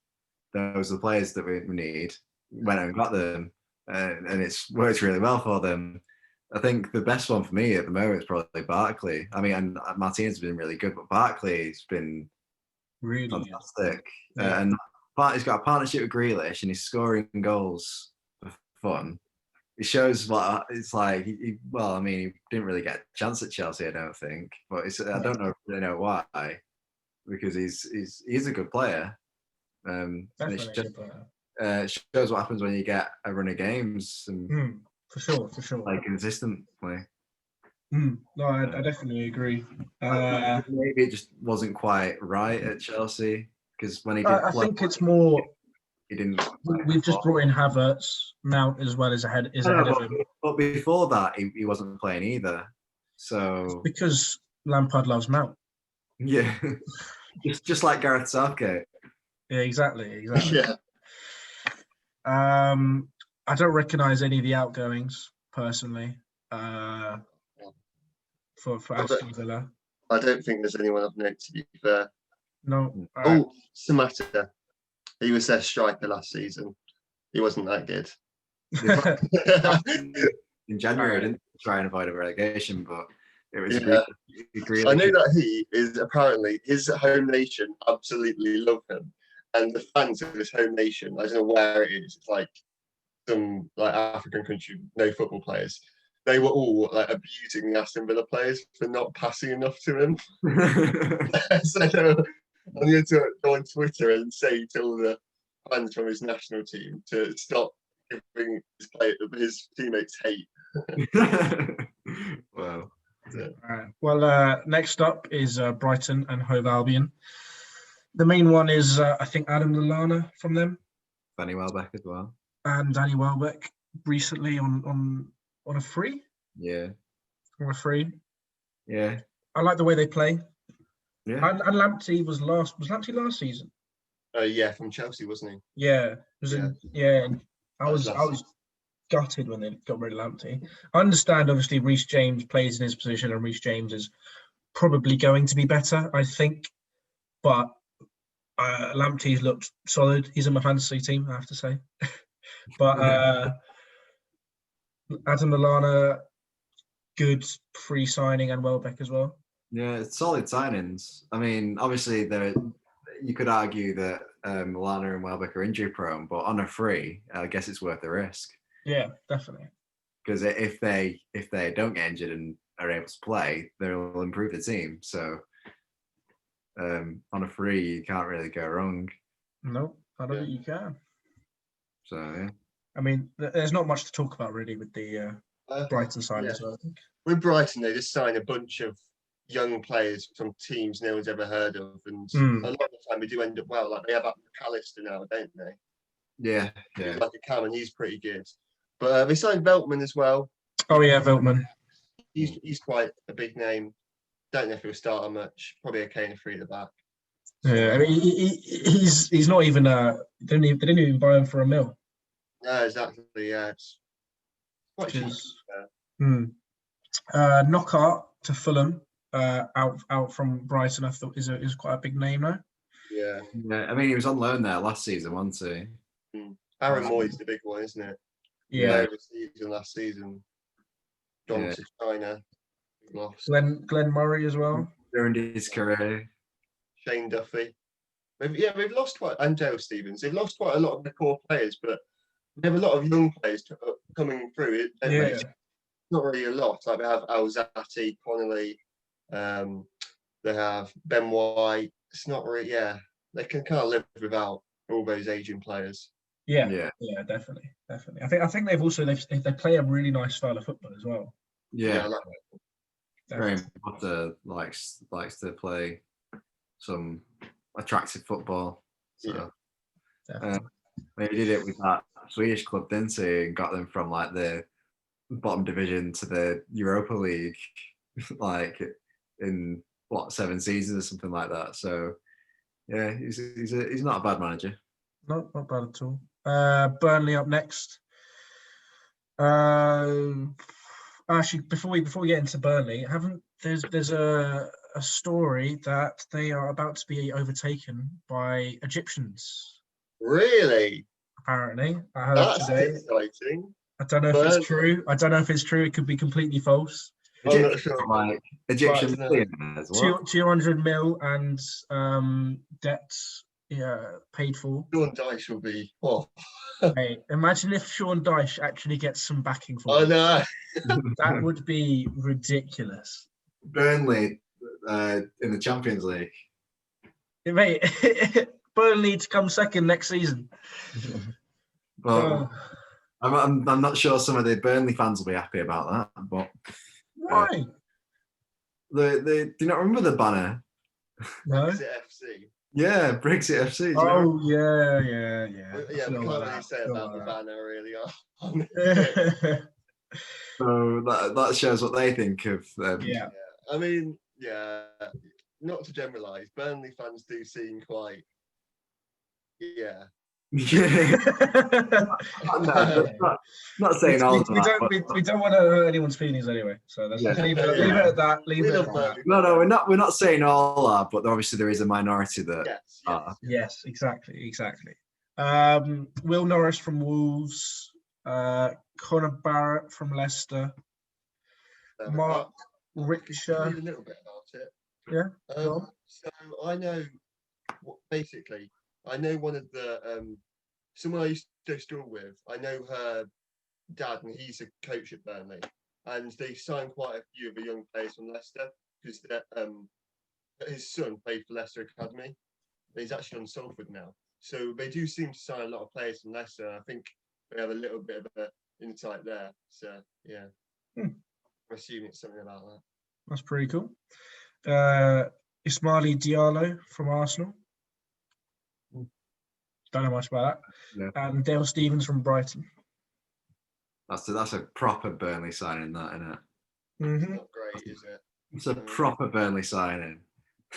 Those are the players that we need. Went out and got them, and it's worked really well for them. I think the best one for me at the moment is probably Barkley. I mean, and Martinez has been really good, but Barkley's been Really fantastic. Yeah. And he's got a partnership with Grealish, and he's scoring goals for fun. It shows what it's like. He didn't really get a chance at Chelsea, I don't think. But I don't really know why, because he's a good player. And it shows what happens when you get a run of games and for sure. like consistently. No, I definitely agree. Maybe it just wasn't quite right at Chelsea because when he did, I think it's more. He didn't. We've just brought in Havertz, Mount as well as ahead of him. But before that, he wasn't playing either. So it's because Lampard loves Mount. Yeah, just like Gareth Southgate. Yeah, exactly. Yeah. I don't recognise any of the outgoings personally. For Aston Villa. I don't think there's anyone of note, to be fair. No. Samatta. He was their striker last season. He wasn't that good. In January, I didn't try and avoid a relegation, but it was really I know that he is apparently, his home nation absolutely love him. And the fans of his home nation, I don't know where it is, it's like some like African country, no football players. They were all like abusing the Aston Villa players for not passing enough to him. So I'm going to go on Twitter and say to all the fans from his national team to stop giving his teammates hate. Wow. Yeah. All right. Well, next up is Brighton and Hove Albion. The main one is, I think, Adam Lallana from them. Danny Welbeck as well. And Danny Welbeck recently on a free. Yeah. On a free. Yeah. I like the way they play. Yeah. And Lamptey was Lamptey last season? Yeah, from Chelsea, wasn't he? Yeah. And I was gutted when they got rid of Lamptey. I understand, obviously, Reece James plays in his position, and Reece James is probably going to be better, I think. But Lamptey's looked solid. He's in my fantasy team, I have to say. But Adam Lallana, good free signing, and Welbeck as well. Yeah, it's solid signings. I mean, obviously, you could argue that Lallana and Welbeck are injury prone, but on a free, I guess it's worth the risk. Yeah, definitely. Because if they don't get injured and are able to play, they'll improve the team. So on a free, you can't really go wrong. No, I don't think you can. So yeah. I mean, there's not much to talk about really with the Brighton side as well, I think. With Brighton, they just signed a bunch of young players from teams no one's ever heard of, and a lot of the time they do end up well. Like they have McAllister now, don't they? Yeah. He's like a cam, and he's pretty good. But they signed Veltman as well. Oh yeah, Veltman. He's quite a big name. Don't know if he'll start on much. Probably a Kane free at the back. Yeah, I mean he's not even. They didn't even buy him for $1 million. No, exactly. Yeah, it's quite cheap. Knockout to Fulham. Out from Brighton, I thought is quite a big name now. Yeah. I mean, he was on loan there last season, wasn't he? Aaron Moy's the big one, isn't it? Yeah. Last season. Gone to China. Lost. Glenn Murray as well. During his career. Shane Duffy. They've lost and Dale Stevens. They've lost quite a lot of the core players, but they have a lot of young players coming through. Not really a lot. Like they have Alzati, Connolly. They have Ben White. It's not really. Yeah, they can kind of live without all those aging players. Yeah, definitely. I think they've also they play a really nice style of football as well. Yeah, Graham Potter likes to play some attractive football. So, he did it with that Swedish club, didn't he? And got them from like the bottom division to the Europa League, like in 7 seasons or something like that. So yeah, he's not a bad manager. No, not bad at all. Burnley up next. Actually, before we get into Burnley, there's a story that they are about to be overtaken by Egyptians. Really? Apparently, I heard today. Exciting. I don't know if it's true. I don't know if it's true. It could be completely false. I'm not sure. Like Egyptian Right, no. millionaires. What? 200 mil and debts paid for. Sean Dyche will be. Oh, Hey, imagine if Sean Dyche actually gets some backing for I it. know. That would be ridiculous. Burnley in the Champions League. Mate, Burnley need to come second next season. But I'm not sure some of the Burnley fans will be happy about that. But Why? do you not remember the banner? No. Is it FC? Yeah, Brexit FC. Do you know? Oh yeah. Yeah, we can't really say about the banner, really. So that shows what they think of them. Yeah. I mean, not to generalise, Burnley fans do seem quite, Yeah. No, not saying all of that. we don't want to hurt anyone's feelings anyway. So let's just leave it at that. Leave it at that. No, we're not saying all that, but obviously there is a minority that. Yes, exactly. Will Norris from Wolves, Conor Barrett from Leicester, Mark Richter. A little bit about it. Yeah. So I know, basically, I know one of the someone I used to go to school with. I know her dad, and he's a coach at Burnley, and they signed quite a few of the young players from Leicester because his son played for Leicester Academy. He's actually on Salford now, so they do seem to sign a lot of players from Leicester. I think they have a little bit of an insight there. So yeah, I'm assuming it's something about that. That's pretty cool. Ismaili Diallo from Arsenal. Don't know much about that. Yeah. And Dale Stevens from Brighton. That's a proper Burnley signing, that, isn't it? It's not great, is it? It's a proper Burnley signing.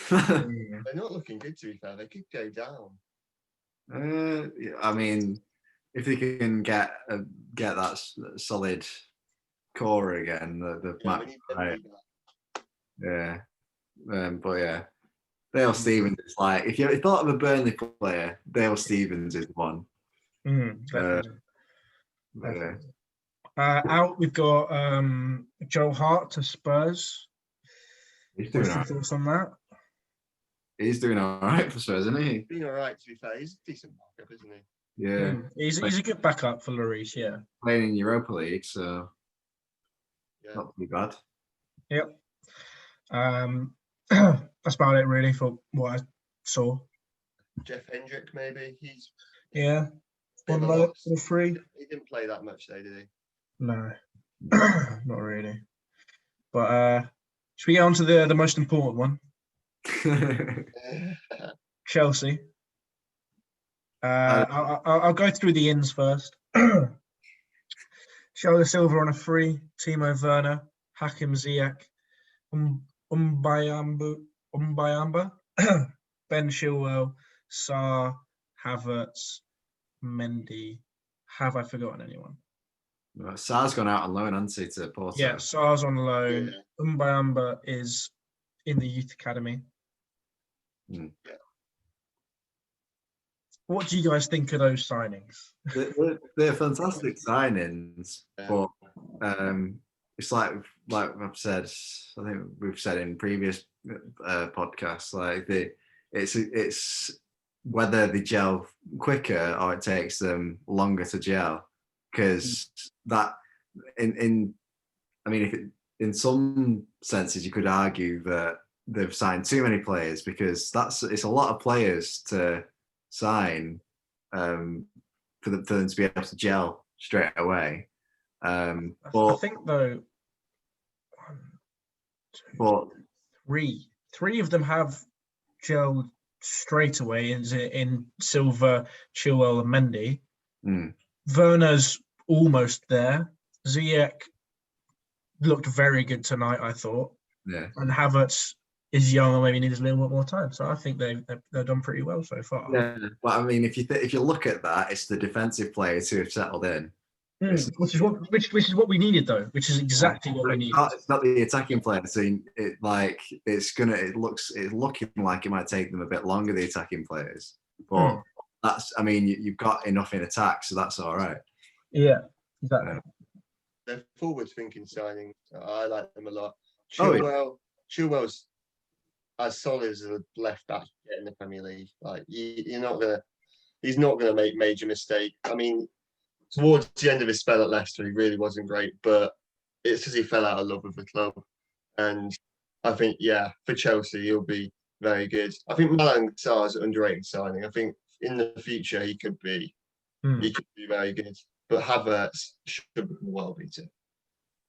They're not looking good, to be fair. They could go down. I mean, if they can get that solid core again, the match, right? Yeah. But yeah, Dale Stevens is like, if you thought of a Burnley player, Dale Stevens is one. Definitely. Out we've got Joe Hart to Spurs. He's doing all right. Thoughts on that? He's doing all right for Spurs, isn't he? He's doing all right, to be fair. He's a decent backup, isn't he? Yeah. He's a good backup for Lloris, yeah. Playing in Europa League, so not too bad. Yep. That's about it really for what I saw. Jeff Hendrick, maybe. He's one low or three. He didn't play that much though, did he? No, not really. But should we get on to the most important one? Chelsea. I'll go through the ins first. Thiago Silva on a free. Timo Werner, Hakim Ziyech, Umbayamba, Ben Chilwell, Sarr, Havertz, Mendy. Have I forgotten anyone? Sarr's gone out on loan, hasn't he, to Porto? Yeah, Sarr's on loan. Yeah. Umbayamba is in the youth academy. Yeah. What do you guys think of those signings? They're fantastic signings, but it's like I've said. I think we've said in previous podcasts, like it's whether they gel quicker or it takes them longer to gel. Because that, in some senses, you could argue that they've signed too many players because it's a lot of players to sign for them to be able to gel straight away. I think though, three of them have gelled straight away in Silva, Chilwell, and Mendy. Werner's almost there. Ziyech looked very good tonight, I thought. Yeah. And Havertz is young and maybe needs a little bit more time. So I think they've done pretty well so far. Yeah, but I mean, if you look at that, it's the defensive players who have settled in. Which is what we needed though. Which is exactly what we needed. It's not the attacking players. So it's looking like it might take them a bit longer, the attacking players. But you've got enough in attack, so that's all right. Yeah, exactly. they're forward-thinking signings. I like them a lot. Oh, yeah. Chilwell's as solid as a left back you get in the Premier League. Like he's not gonna make major mistakes. I mean, towards the end of his spell at Leicester, he really wasn't great, but it's because he fell out of love with the club. And I think, yeah, for Chelsea, he'll be very good. I think Malang Sarr is an underrated signing. I think in the future he could be very good. But Havertz should be well beaten.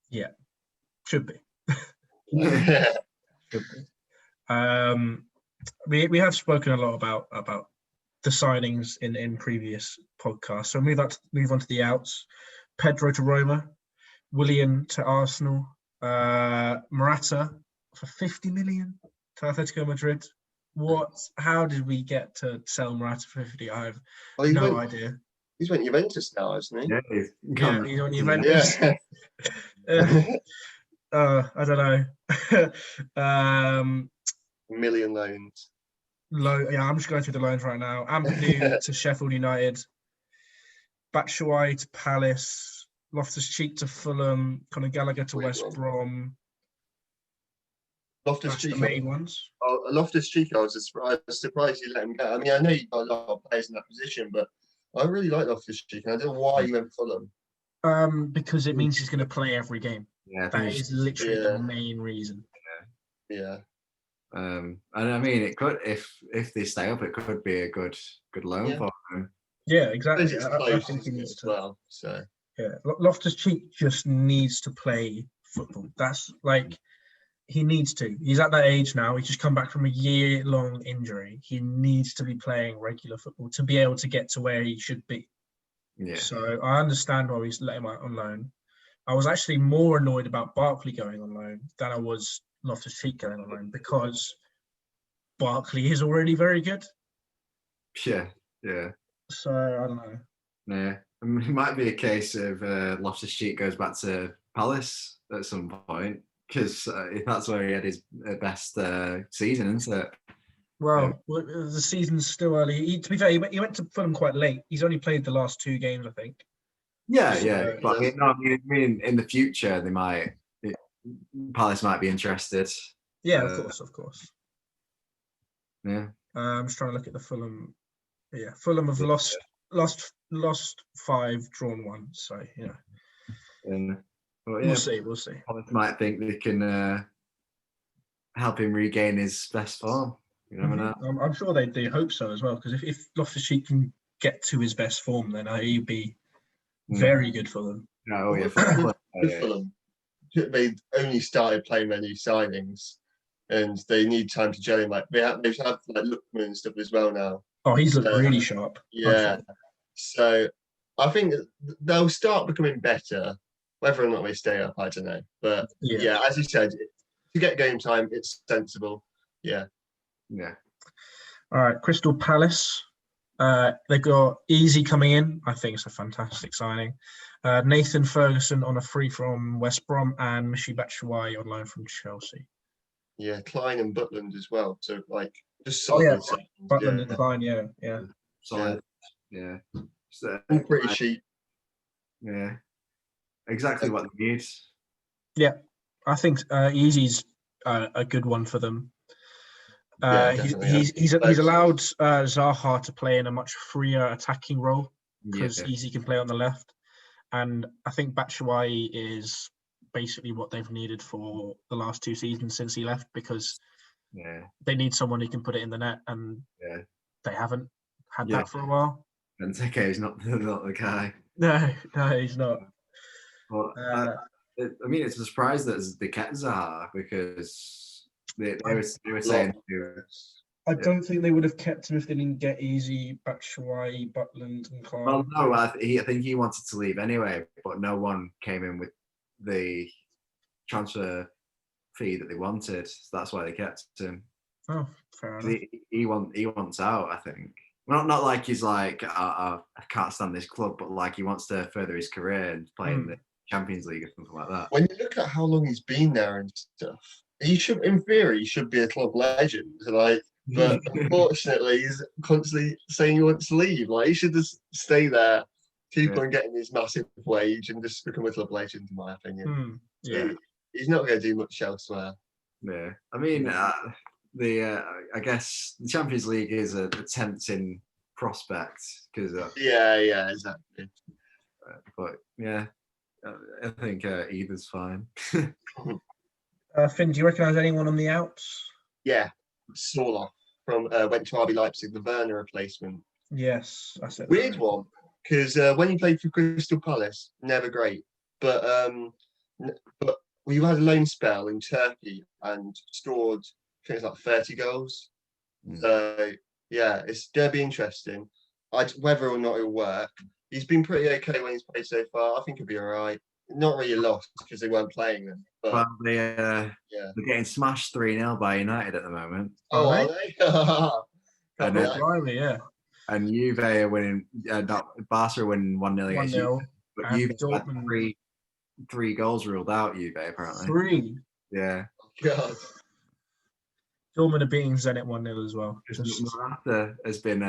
Yeah, should be. Yeah. Should be. We have spoken a lot about the signings in previous podcasts. So move on to the outs. Pedro to Roma, Willian to Arsenal, Morata for 50 million to Atletico Madrid. How did we get to sell Morata for 50? I have no idea. He's went Juventus now, hasn't he? Yeah, he's on Juventus. I don't know. Million loans. I'm just going through the loans right now. Ampadu to Sheffield United, Batshuayi to Palace, Loftus-Cheek to Fulham, Conor Gallagher to West Brom. Loftus-Cheek. The main ones. Loftus-Cheek, I was surprised you let him go. I mean, I know you've got a lot of players in that position, but I really like Loftus-Cheek, and I don't know why you went Fulham. Because it means he's going to play every game. Yeah, that is literally the main reason. Yeah. And I mean, it could, if they stay up, it could be a good loan for him. Yeah, exactly. I think he needs to. Well, so yeah, Loftus-Cheek just needs to play football. That's like he needs to. He's at that age now. He's just come back from a year-long injury. He needs to be playing regular football to be able to get to where he should be. Yeah. So I understand why he's let him out on loan. I was actually more annoyed about Barkley going on loan than I was Loftus-Cheek going on loan because Barkley is already very good. Yeah. So I don't know. Yeah, I mean, it might be a case of Loftus-Cheek goes back to Palace at some point because that's where he had his best season, isn't it? Well, the season's still early. To be fair, he went to Fulham quite late. He's only played the last 2 games, I think. Yeah. But I mean, in the future, Palace might be interested. Yeah, of course. Yeah. I'm just trying to look at the Fulham. Yeah, Fulham have lost 5, drawn 1. So And we'll see. Palace might think they can help him regain his best form. You never know. I'm sure they hope so as well, because if Loftus-Cheek can get to his best form, then he'd be very good for them. Fulham, they only started playing their new signings, and they need time to gel in. Like they've had like Lookman and stuff as well now. Oh, he's looked really sharp. Yeah, so I think they'll start becoming better. Whether or not they stay up, I don't know. But yeah, as you said, to get game time, it's sensible. Yeah. All right, Crystal Palace. They've got Easy coming in. I think it's a fantastic signing. Nathan Ferguson on a free from West Brom and Michy Batshuayi on loan from Chelsea. Yeah, Klein and Butland as well. So like just solid. Butland and Klein, yeah. Solid. Yeah. So, pretty cheap. Yeah. Exactly what they need. Yeah, I think Easy's a good one for them. He's allowed Zaha to play in a much freer attacking role because Easy can play on the left, and I think Batshuayi is basically what they've needed for the last 2 seasons since he left, because they need someone who can put it in the net, and they haven't had that for a while. Benteke is not the guy. No, he's not. But, I mean, it's a surprise that they kept Zaha because they were saying. I don't think they would have kept him if they didn't get Easy, Batshuayi, Butland, and Clark. Well, no, I think he wanted to leave anyway, but no one came in with the transfer fee that they wanted. So that's why they kept him. Oh, fair enough. He wants out, I think. Well, not like he's like, I can't stand this club, but like he wants to further his career and play in the Champions League or something like that. When you look at how long he's been there and stuff, he should, in theory, he should be a club legend. Like, but unfortunately, he's constantly saying he wants to leave. Like, he should just stay there keep on getting his massive wage and just become a club legend, in my opinion. Yeah. He's not going to do much elsewhere. Yeah, I mean, I guess the Champions League is a tempting prospect because. Yeah, exactly. But yeah, I think either's fine. Finn, do you recognise anyone on the outs? Yeah, Sorloth from went to RB Leipzig, the Werner replacement. Yes, that's it. Weird one, because when he played for Crystal Palace, never great. But we had a loan spell in Turkey and scored, I think it's like 30 goals. So yeah, it's going to be interesting. Whether or not it'll work. He's been pretty okay when he's played so far. I think he'll be all right. Not really lost because they weren't playing them. But Well, they're getting smashed 3-0 by United at the moment. oh, are they? And Blimey, yeah. And Juve are winning. Barca are winning 1-0 against Juve. But Juve had three goals ruled out. Juve apparently. 3. Yeah. God. Dortmund are beating Zenit 1-0 as well. Morata has been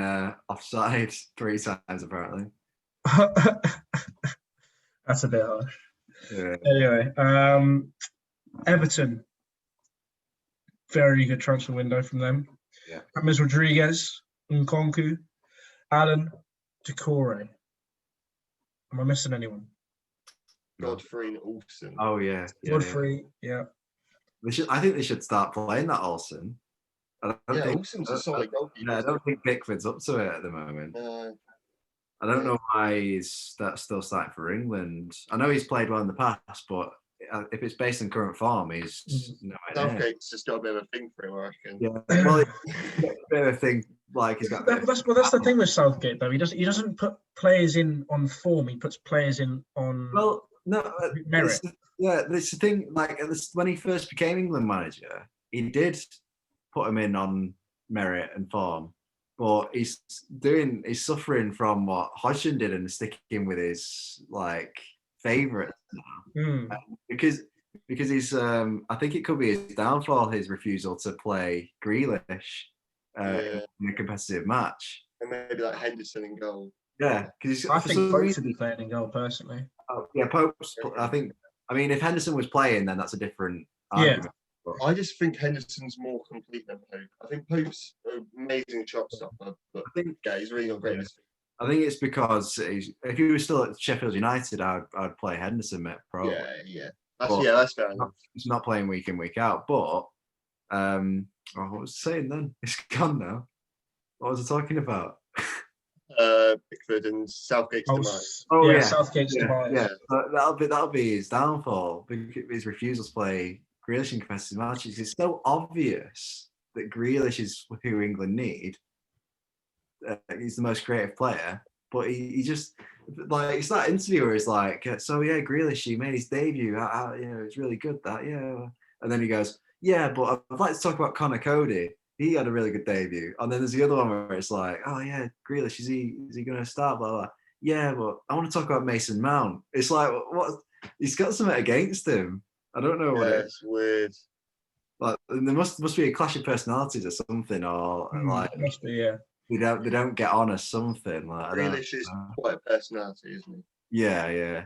offside 3 times apparently. That's a bit harsh. Yeah. Anyway, Everton, very good transfer window from them. Yeah. James Rodriguez, Nkunku, Allen, Decore. Am I missing anyone? Godfrey and Olsen. Oh yeah. Godfrey, yeah. I think they should start playing that Olsen. Olsen's a solid goalkeeper. I don't think Pickford's up to it at the moment. I don't know why he's still starting for England. I know he's played well in the past, but if it's based on current form, he's no idea. Southgate's just got a bit of a thing for him, I reckon. Yeah, well, a bit of a thing like he's got. That's the thing with Southgate though. He doesn't put players in on form. He puts players in on merit. That's the thing. Like when he first became England manager, he did put him in on merit and form. But he's suffering from what Hodgson did and sticking with his favourites now. Because he's I think it could be his downfall, his refusal to play Grealish in a competitive match. And maybe like Henderson in goal. Yeah, because I think Pope should be playing in goal personally. Pope's. I mean, if Henderson was playing, then that's a different argument. I just think Henderson's more complete than Pope. I think Pope's an amazing shot stopper, but he's really not great. I think it's because if he was still at Sheffield United, I'd play Henderson, mate, probably. Yeah. That's fair enough. He's not playing week in, week out. But what was I saying then? It's gone now. What was I talking about? Pickford and Southgate's demise. Southgate's demise. Yeah, that'll be his downfall. His refusal to play Grealish in competitive matches. It's so obvious that Grealish is who England need. He's the most creative player, but he just it's that interview where he's like, "So yeah, Grealish, he made his debut. It's really good that, yeah." And then he goes, "Yeah, but I'd like to talk about Connor Cody. He had a really good debut." And then there's the other one where it's like, "Oh yeah, Grealish, is he going to start?" Blah blah. Yeah, but I want to talk about Mason Mount. It's like, what? He's got something against him. I don't know what it's weird. Like there must be a clash of personalities or something, or must be, yeah. They don't get on or something. Grealish is quite a personality, isn't he? Yeah.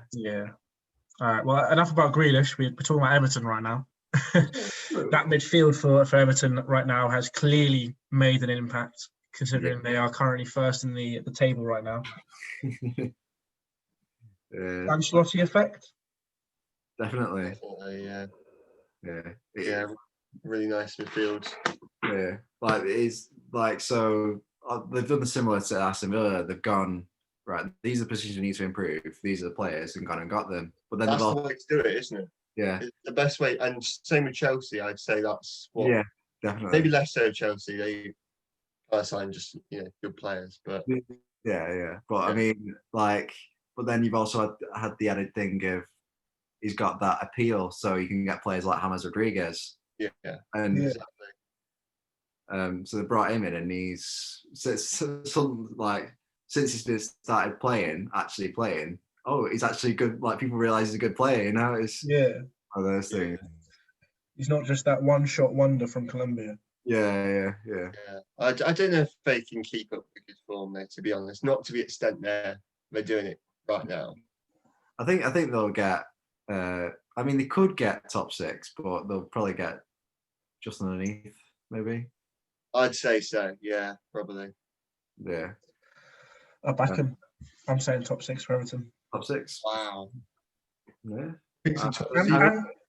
All right. Well, enough about Grealish. We're talking about Everton right now. That midfield for Everton right now has clearly made an impact, considering they are currently first in the table right now. Ancelotti effect. Definitely. Yeah. Really nice midfield. Yeah, so they've done the similar to Aston Villa. They've gone right. These are the positions we need to improve. These are the players, and gone and got them. But then that's the way to do it, isn't it? Yeah, it's the best way. And same with Chelsea. I'd say that's what. Yeah, definitely. Maybe less so Chelsea. They sign just good players, but yeah. But I mean, but then you've also had the added thing of he's got that appeal, so you can get players like James Rodriguez. Yeah, and exactly. So they brought him in, and he's since he's started actually playing. Oh, he's actually good. Like people realize he's a good player. It's one of those things. He's not just that one-shot wonder from Colombia. Yeah. I don't know if they can keep up with good form there. To be honest, not to the extent they're doing it right now. I think they'll get. I mean, they could get top 6, but they'll probably get just underneath, maybe. I'd say so. Yeah, probably. Yeah. I back him. I'm saying top 6 for Everton. Top 6. Wow. Yeah. And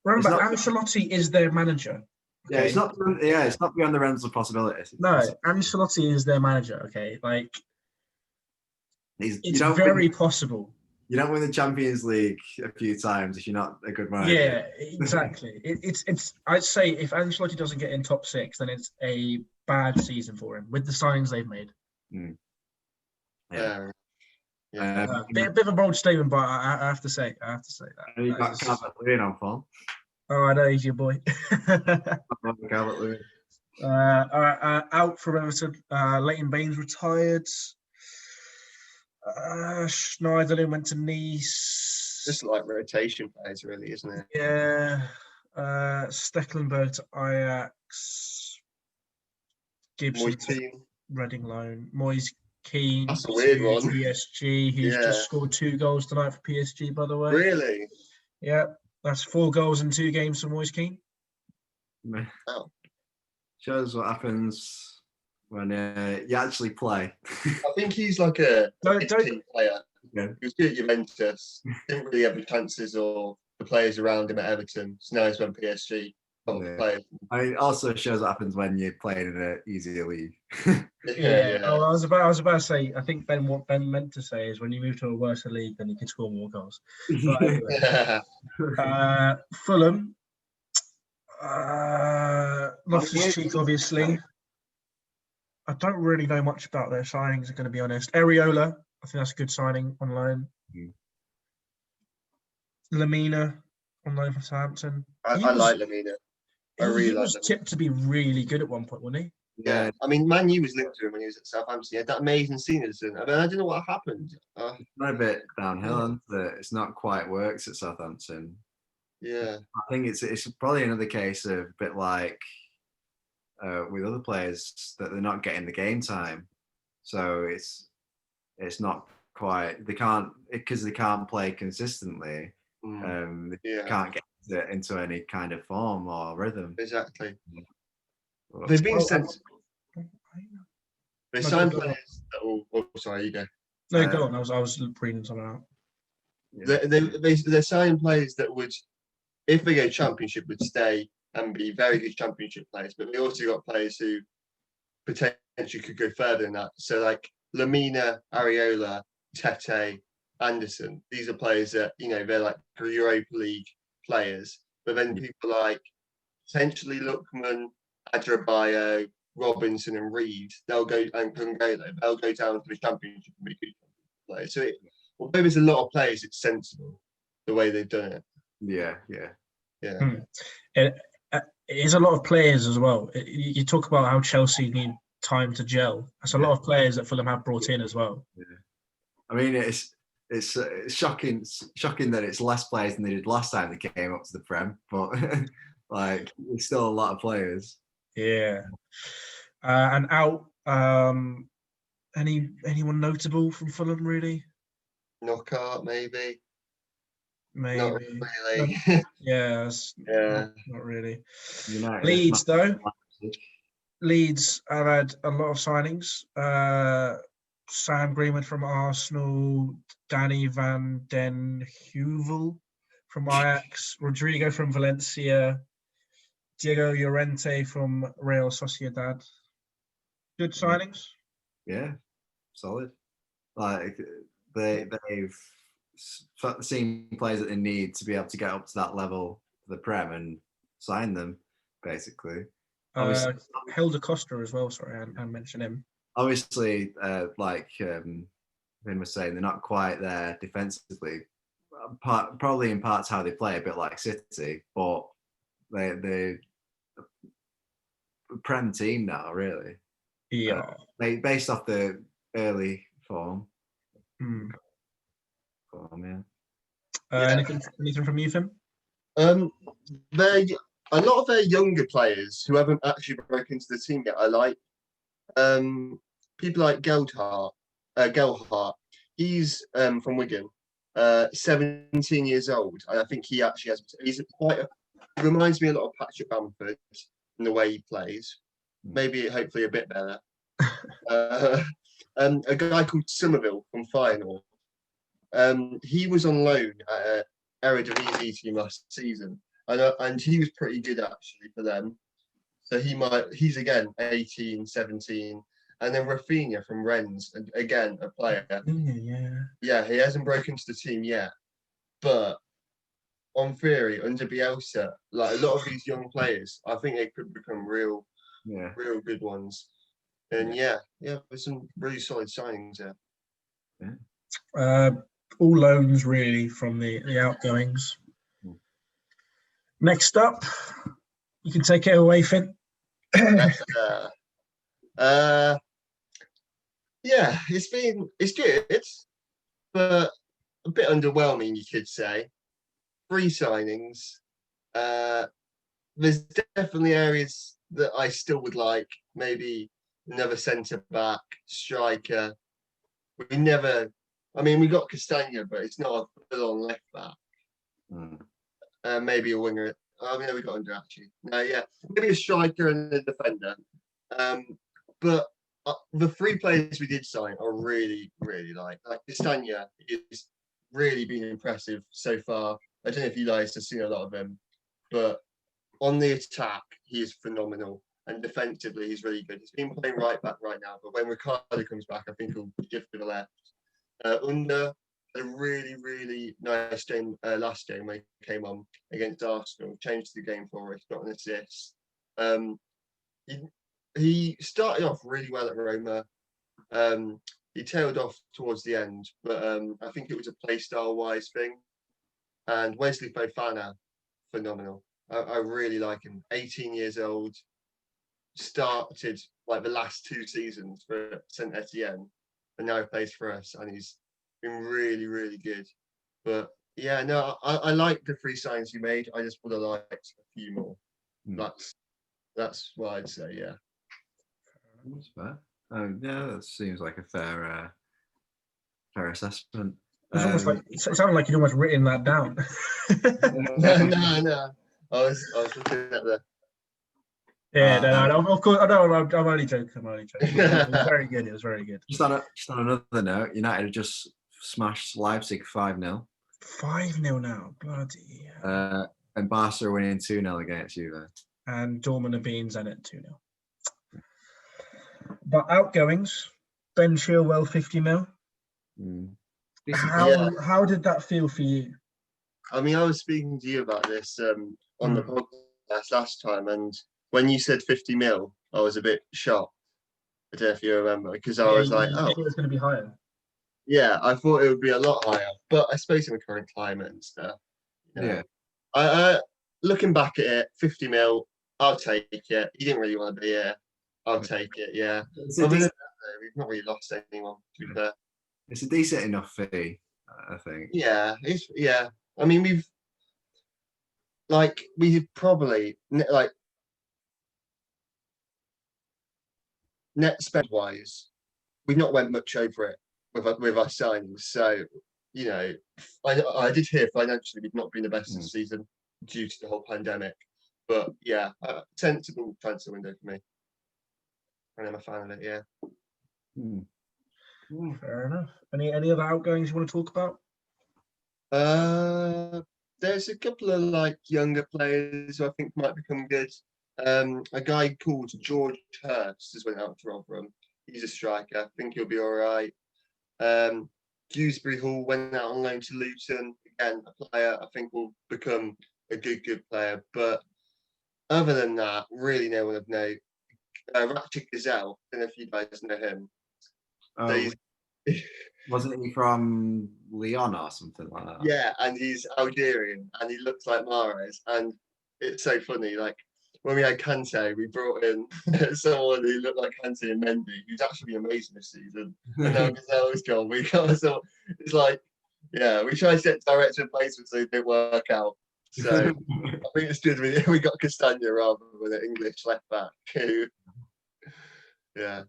remember, Ancelotti is their manager. Yeah, Okay? it's not. Yeah, it's not beyond the realms of possibilities. No, Ancelotti is their manager. Okay, like it's very possible. You don't win the Champions League a few times if you're not a good manager. Yeah, exactly. It's. I'd say if Ancelotti doesn't get in top 6, then it's a bad season for him with the signings they've made. Yeah. Bit of a bold statement, but I have to say that. You got Calvert-Lewin on form. Oh, I know he's your boy. Calvert-Lewin. All right, out from Everton. Leighton Baines retired. Schneiderlin went to Nice. Just like rotation players, really, isn't it? Yeah. Stecklenburg to Ajax. Gibson to Reading loan. Moise Keane. That's a weird one. PSG, who's just scored 2 goals tonight for PSG, by the way. Really? Yeah. That's 4 goals in 2 games for Moise Keane. Oh. Shows what happens when you actually play. I think he's like a team player. Yeah. He was good at Juventus. Didn't really have the chances or the players around him at Everton. So now he's went PSG. I mean, it also shows what happens when you're playing in an easier league. Yeah. Oh, I was about to say. I think what Ben meant to say is when you move to a worse league, then you can score more goals. But anyway, Fulham. Loftus-Cheek, obviously. I don't really know much about their signings, I'm going to be honest. Areola, I think that's a good signing on loan. Lamina on loan for Southampton. I like Lamina. I really like him. He was tipped to be really good at one point, wasn't he? Yeah. I mean, Man U was linked to him when he was at Southampton. He had that amazing season. I mean, I don't know what happened. It's not a bit downhill, isn't it? It's not quite works at Southampton. Yeah. I think it's probably another case of a bit like with other players that they're not getting the game time. So it's not quite, they can't play consistently. They can't get into any kind of form or rhythm. Exactly. They've been sent. They signed players that will. Oh, sorry, you go. No, go on. I was reading something out. They're signing players that would, if they go Championship, would stay and be very good Championship players. But they also got players who potentially could go further than that. So like Lamina, Areola, Tete, Anderson. These are players that they're like Europa League players. But then people like potentially Lookman, Adrabayo, Robinson, and Reed, they'll go and Kungolo. They'll go down to the Championship and be good players. So although there's a lot of players, it's sensible the way they've done it. Yeah. It is a lot of players as well. You talk about how Chelsea need time to gel. That's a lot of players that Fulham have brought in as well. Yeah. I mean, it's shocking that it's less players than they did last time they came up to the Prem, but like it's still a lot of players. Yeah. And out, anyone notable from Fulham really? Knockout, maybe. Not really. Not really. United, Leeds though. Leeds have had a lot of signings. Sam Greenwood from Arsenal, Danny van den Heuvel from Ajax, Rodrigo from Valencia, Diego Llorente from Real Sociedad. Good signings. Yeah, solid. Like they've seen players that they need to be able to get up to that level of the Prem and sign them, basically. Helder Costa as well. Sorry, I mentioned him. Obviously, like Vin was saying, they're not quite there defensively. Probably in parts how they play, a bit like City, but they're a Prem team now, really. Yeah. Based off the early form. Anything from you, Finn? A lot of their younger players who haven't actually broken into the team yet, I like. People like Gelhardt. He's from Wigan. 17 years old, and I think he actually has. He's reminds me a lot of Patrick Bamford in the way he plays. Maybe, hopefully, a bit better. A guy called Somerville from Feyenoord. He was on loan at Eredivisie team last season, and he was pretty good actually for them. So he's again 18, 17. And then Rafinha from Rennes, and again, a player. Yeah, he hasn't broken into the team yet. But on theory, under Bielsa, like a lot of these young players, I think they could become real good ones. And yeah, there's some really solid signings there. All loans really from the outgoings. Next up, you can take it away, Finn. Yeah, it's good, but a bit underwhelming, you could say. 3 signings. There's definitely areas that I still would like. Maybe another centre back, striker. We got Castagna, but it's not a full-on left back. Maybe a winger. We got under actually. No, yeah, maybe a striker and a defender. But the 3 players we did sign, I really, really like. Like Castagna is really been impressive so far. I don't know if you guys have seen a lot of him, but on the attack, he is phenomenal. And defensively, he's really good. He's been playing right back right now, but when Ricardo comes back, I think he'll shift to the left. Under a really, really nice game last game when he came on against Arsenal, changed the game for us, got an assist. He started off really well at Roma. He tailed off towards the end, but I think it was a play style wise thing. And Wesley Fofana, phenomenal. I really like him. 18 years old, started like the last 2 seasons for Saint Etienne, and now he plays for us, and he's been really, really good. But yeah, no, I like the 3 signings you made. I just would have liked a few more. That's what I'd say. Yeah. That's fair. Yeah, that seems like a fair assessment. It sounded like you'd almost written that down. No. I was looking at the. Yeah, no, of course. I know. I'm only joking. It was very good. It was very good. Just on another note, United just smashed Leipzig 5-0. 5-0 now, bloody hell. And Barca are winning 2-0 against Juve. And Dortmund are beating Zenit 2-0. But outgoings, Ben Chilwell 50 mil. How did that feel for you? I mean, I was speaking to you about this on the podcast last time, and when you said 50 mil, I was a bit shocked. I don't know if you remember, because I was like, I thought it was going to be higher. Yeah, I thought it would be a lot higher, but I suppose in the current climate and stuff. Yeah. I looking back at it, 50 mil, I'll take it. You didn't really want to be here. I'll take it, yeah. We've not really lost anyone, to be fair. It's a decent enough fee, I think. Yeah, I mean, we probably, net spend wise, we've not went much over it with our signings. So, I did hear financially we've not been the best this season due to the whole pandemic. But yeah, sensible transfer window for me. And I'm a fan of it, yeah. Fair enough. Any other outgoings you want to talk about? There's a couple of younger players who I think might become good. A guy called George Hurst has went out to Rotherham. He's a striker. I think he'll be all right. Dewsbury Hall went out on loan to Luton. Again, a player I think will become a good player. But other than that, really no one of note. Ratchet Gazelle, I don't know if you guys know him. Wasn't he from Lyon or something like that? Yeah, and he's Algerian, and he looks like Mahrez. And it's so funny, when we had Kante, we brought in someone who looked like Kante and Mendy, who's actually been amazing this season. And now Gazelle's gone. We tried to get direct replacements so it didn't work out. So I think it's good we got Castagna rather than an English left back. Yeah.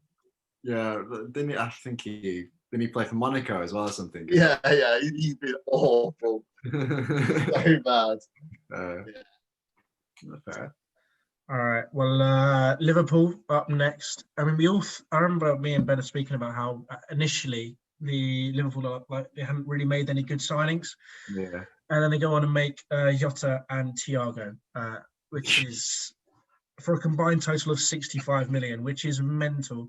Yeah, didn't I think he Didn't he play for Monaco as well or something? Yeah, he's been awful. So bad. Fair. All right. Well, Liverpool up next. I mean, I remember me and Ben are speaking about how initially the Liverpool they hadn't really made any good signings. Yeah. And then they go on and make Jota and Thiago, which is for a combined total of 65 million, which is mental,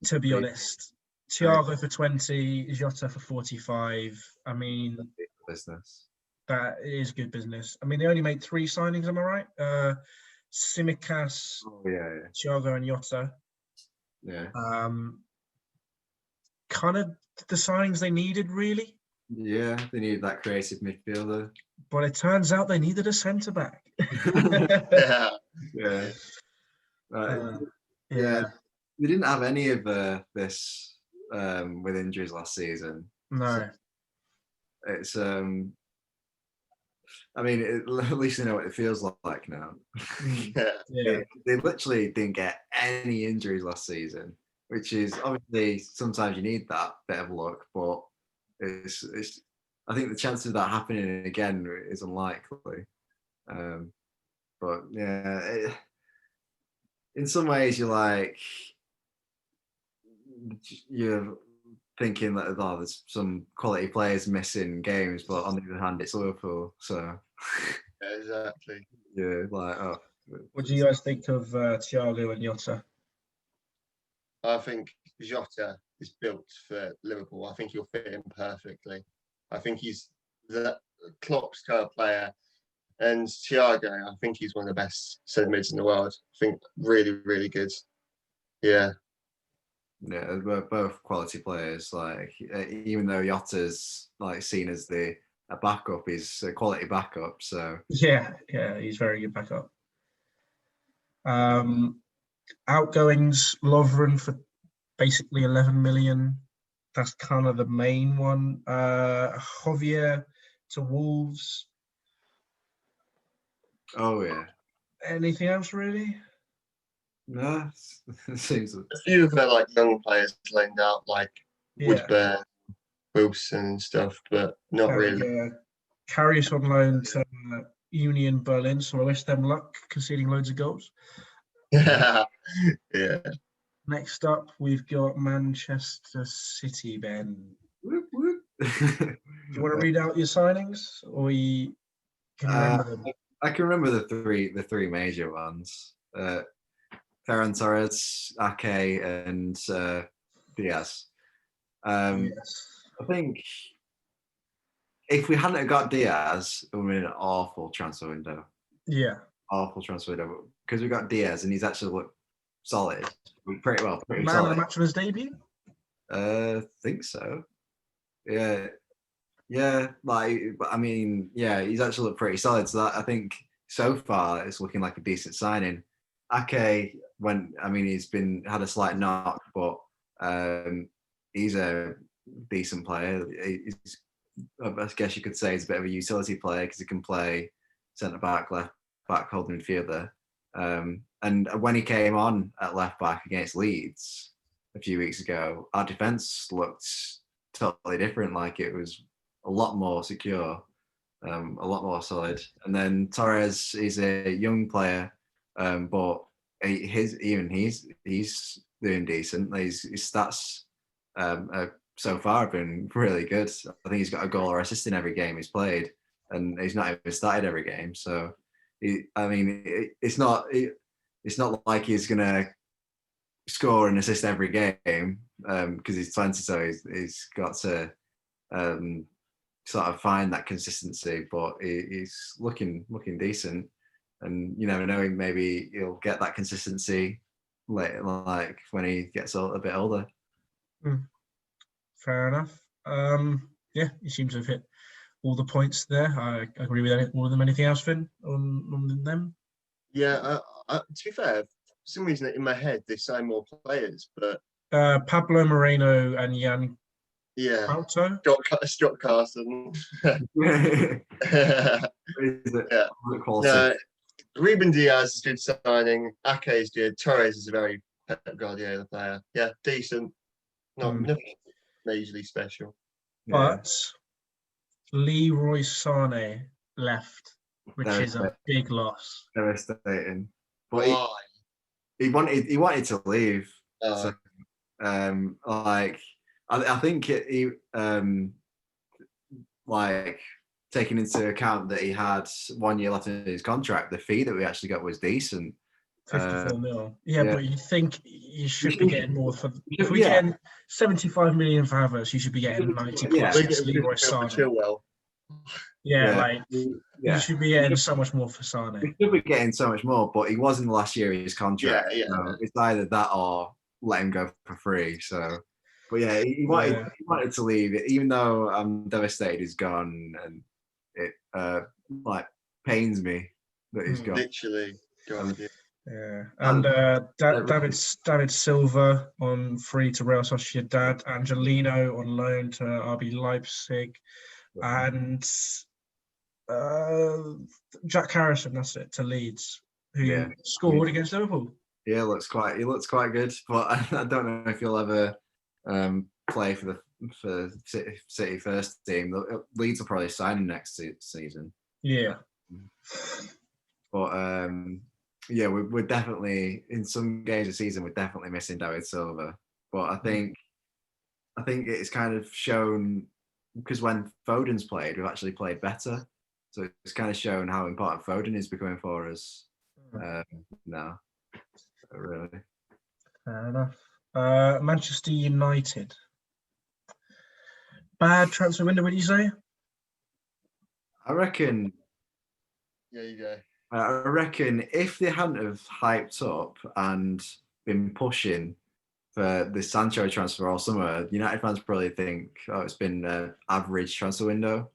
to be honest. Thiago for 20, Jota for 45. I mean, business. That is good business. I mean, they only made 3 signings, am I right? Tsimikas, Thiago and Jota. Yeah. Kind of the signings they needed, really. Yeah, they needed that creative midfielder. But it turns out they needed a centre-back. Yeah. Yeah. Yeah. We didn't have any of this with injuries last season. No. So it's I mean, at least they know what it feels like now. Yeah. They literally didn't get any injuries last season, which is obviously sometimes you need that bit of luck, but it's I think the chances of that happening again is unlikely. But yeah, in some ways you're thinking that there's some quality players missing games, but on the other hand, it's Liverpool, so Yeah, exactly. yeah, What do you guys think of Thiago and Jota? I think Jota is built for Liverpool. I think he'll fit in perfectly. I think he's the Klopp's kind of player. And Thiago, I think he's one of the best centre mids in the world. I think really, really good. Yeah. Yeah, we're both quality players. Like, even though Jota's seen as a backup, he's a quality backup. So yeah, he's very good backup. Outgoings, Lovren for basically 11 million. That's kind of the main one. Javier to Wolves. Oh yeah. Anything else really? No, it seems a few of the young players lined out, like Woodburn, Wilson and stuff, but not really. Yeah. Karius on loan to Union Berlin, so I wish them luck, conceding loads of goals. Yeah. Next up, we've got Manchester City, Ben. Whoop, whoop. Do you want to read out your signings, or can you remember them? I can remember the three major ones. Ferran Torres, Ake, and Diaz. Yes. I think if we hadn't got Diaz, it would have been an awful transfer window. Yeah. Awful transfer window. Because we got Diaz and he's actually looked solid. Pretty Man solid. of the match on his debut? Think so. Yeah. Yeah, but I mean, yeah, he's actually looked pretty solid. So that, I think so far it's looking like a decent signing. Ake he's had a slight knock, but he's a decent player. I guess you could say he's a bit of a utility player because he can play centre back, left back, holding midfielder. And when he came on at left back against Leeds a few weeks ago, our defence looked totally different. Like it was a lot more secure, a lot more solid. And then Torres is a young player, but he's doing decent. His stats so far have been really good. I think he's got a goal or assist in every game he's played, and he's not even started every game. So, it's not like he's gonna score and assist every game because he's 20, so he's got to sort of find that consistency. But he's looking decent, and you never know, maybe he'll get that consistency later, like when he gets a bit older. Fair enough. Yeah, he seems to have hit all the points there. I agree with all of them. Anything else, Finn, on them? Yeah, to be fair, for some reason in my head they signed more players, but Pablo Moreno and Jan Auto. Scott Carson. Ruben Diaz is good signing. Ake is good. Torres is a very Pep Guardiola player. Yeah, decent. Nothing majorly special. But Leroy Sané left, which is a big loss. Devastating. But Why? he wanted to leave. So, like I think he like taking into account that he had 1 year left in his contract, the fee that we actually got was decent. 54 mil. Yeah, but you think you should be getting more for. If we're getting 75 million for Havertz, you should be getting 90 plus. We're getting Leroy 50 mil for Sané. Chilwell. You should be getting so much more for Sané. We should be getting so much more, but he was in the last year of his contract. So it's either that or let him go for free. So, but yeah, he wanted to leave it, even though I'm devastated he's gone, and it like pains me that he's gone. Literally. Yeah, and David Silva on free to Real Sociedad, Angelino on loan to RB Leipzig, and Jack Harrison, that's it, to Leeds, who scored against Liverpool. Yeah, he looks quite good, but I don't know if he'll ever play for City first team. Leeds will probably sign him next season. Yeah, but we're definitely in some games this season. We're definitely missing David Silva, but I think it's kind of shown because when Foden's played, we've actually played better. So it's kind of shown how important Foden is becoming for us. No, really. Fair enough. Manchester United. Bad transfer window, would you say? I reckon. Yeah, you go. I reckon if they hadn't have hyped up and been pushing for the Sancho transfer all summer, United fans probably think, it's been an average transfer window.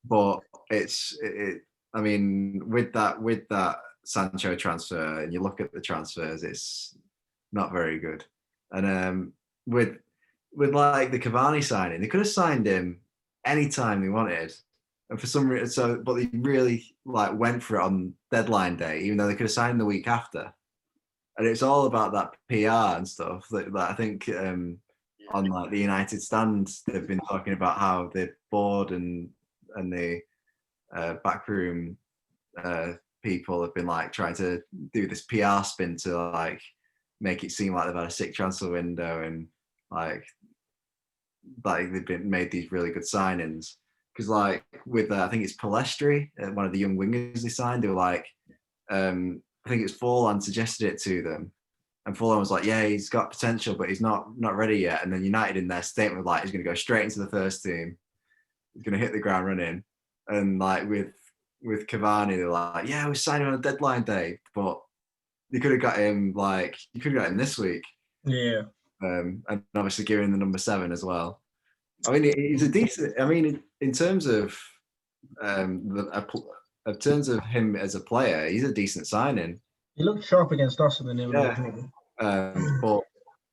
But I mean, with that Sancho transfer, and you look at the transfers, it's not very good. And with like the Cavani signing, they could have signed him anytime they wanted. And for some reason, but they really like went for it on deadline day, even though they could have signed the week after. And it's all about that PR and stuff. That I think on like the United stand, they've been talking about how the board and the backroom people have been like trying to do this PR spin to like make it seem like they've had a sick transfer window and like they've made these really good signings. Because like with I think it's Palestri, one of the young wingers they signed, they were like, I think it's Forlan suggested it to them, and Forlan was like, yeah, he's got potential, but he's not ready yet. And then United in their statement were like, he's going to go straight into the first team, he's going to hit the ground running. And like with Cavani, they're like, yeah, we're signing on a deadline day, but you could have got him this week. Yeah. And obviously giving the number 7 as well. I mean, he's a decent. I mean, in terms of him as a player, he's a decent signing. He looked sharp against us in the nil. But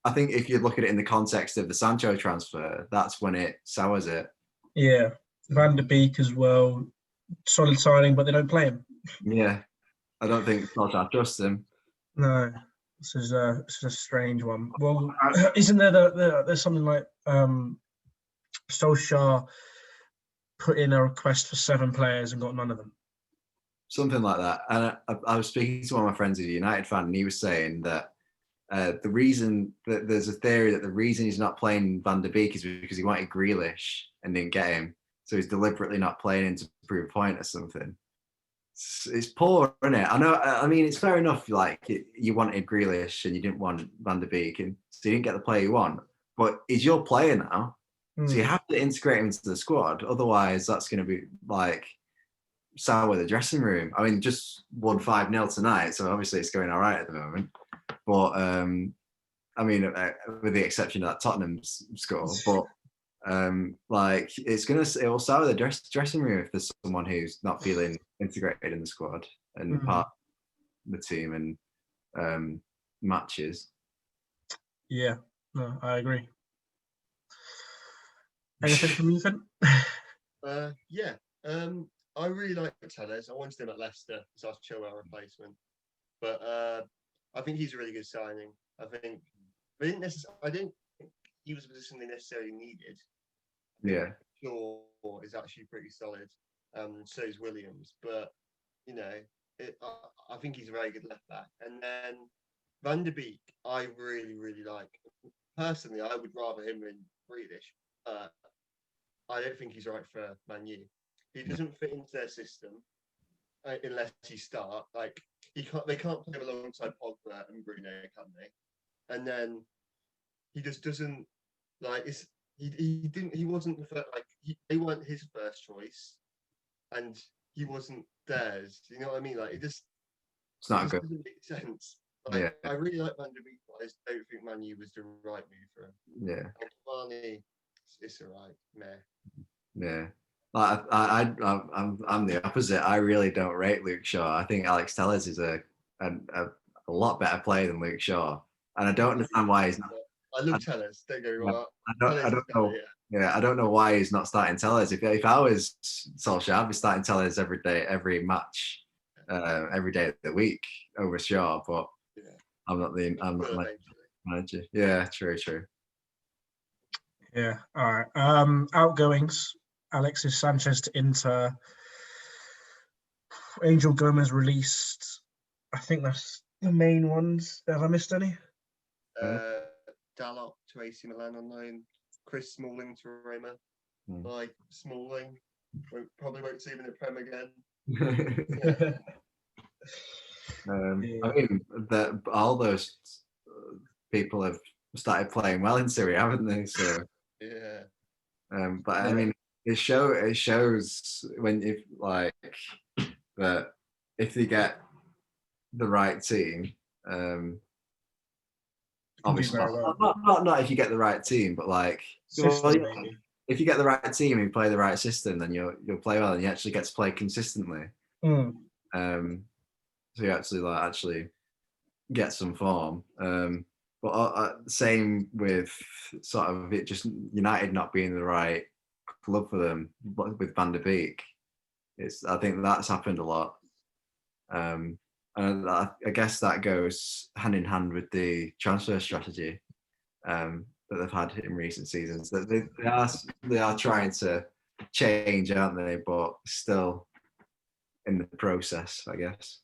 I think if you look at it in the context of the Sancho transfer, that's when it sours it. Yeah, Van der Beek as well, solid signing, but they don't play him. Yeah, I don't think Solskjaer trusts him. No, this is a strange one. Well, isn't there there's something like Solskjaer put in a request for 7 players and got none of them? Something like that. And I was speaking to one of my friends who's a United fan, and he was saying that the reason that there's a theory that the reason he's not playing Van der Beek is because he wanted Grealish and didn't get him. So he's deliberately not playing him to prove a point or something. It's poor, isn't it? I know. I mean, it's fair enough. Like you wanted Grealish and you didn't want Van der Beek, and so you didn't get the player you want. But he's your player now, so you have to integrate him into the squad. Otherwise, that's going to be like sour the dressing room. I mean, just won 5-0 tonight, so obviously it's going all right at the moment. But I mean, with the exception of that Tottenham score, but like it will sour the dressing room if there's someone who's not feeling integrated in the squad and part of the team and matches. Yeah, no, I agree. Anything from you, Finn? Yeah. I really like Telles. I wanted him at Leicester as our Chilwell replacement, but I think he's a really good signing. I didn't he was a position they necessarily needed. Yeah. Shaw is actually pretty solid. So is Williams, but you know, I think he's a very good left back. And then Van der Beek, I really, really like. Personally, I would rather him than Grealish. I don't think he's right for Man U. He doesn't fit into their system unless he start. Like they can't play him alongside Pogba and Bruno, can they? And then he just doesn't like. He wasn't the first. Like they weren't his first choice, and he wasn't theirs. You know what I mean? Like it's not good. Doesn't make sense. Like, I really like Van der Beek, but I just don't think Man U was the right move for him. Yeah. And Cavani, it's alright, meh. Yeah. Like, I'm the opposite. I really don't rate Luke Shaw. I think Alex Telles is a lot better player than Luke Shaw, and I don't understand why he's not. I love Telles. Don't get me wrong. I don't know. Yeah, I don't know why he's not starting Telles. If I was Solskjaer, I'd be starting Telles every day, every match, every day of the week over Shaw. But I'm not the manager. Yeah, true. Yeah. All right. Outgoings: Alexis Sanchez to Inter. Angel Gomez released. I think that's the main ones. Have I missed any? Dalot to AC Milan on loan. Chris Smalling to Roma. Like Smalling, probably won't see him in the Prem again. I mean, all those people have started playing well in Syria, haven't they? So yeah. But I mean, it shows when that if they get the right team, obviously not if you get the right team, but like if you get the right team and you play the right system, then you'll play well and you actually get to play consistently. So you actually get some form. But same with sort of it just United not being the right club for them, but with Van der Beek, I think that's happened a lot. And I guess that goes hand in hand with the transfer strategy that they've had in recent seasons. That they are trying to change, aren't they? But still in the process, I guess.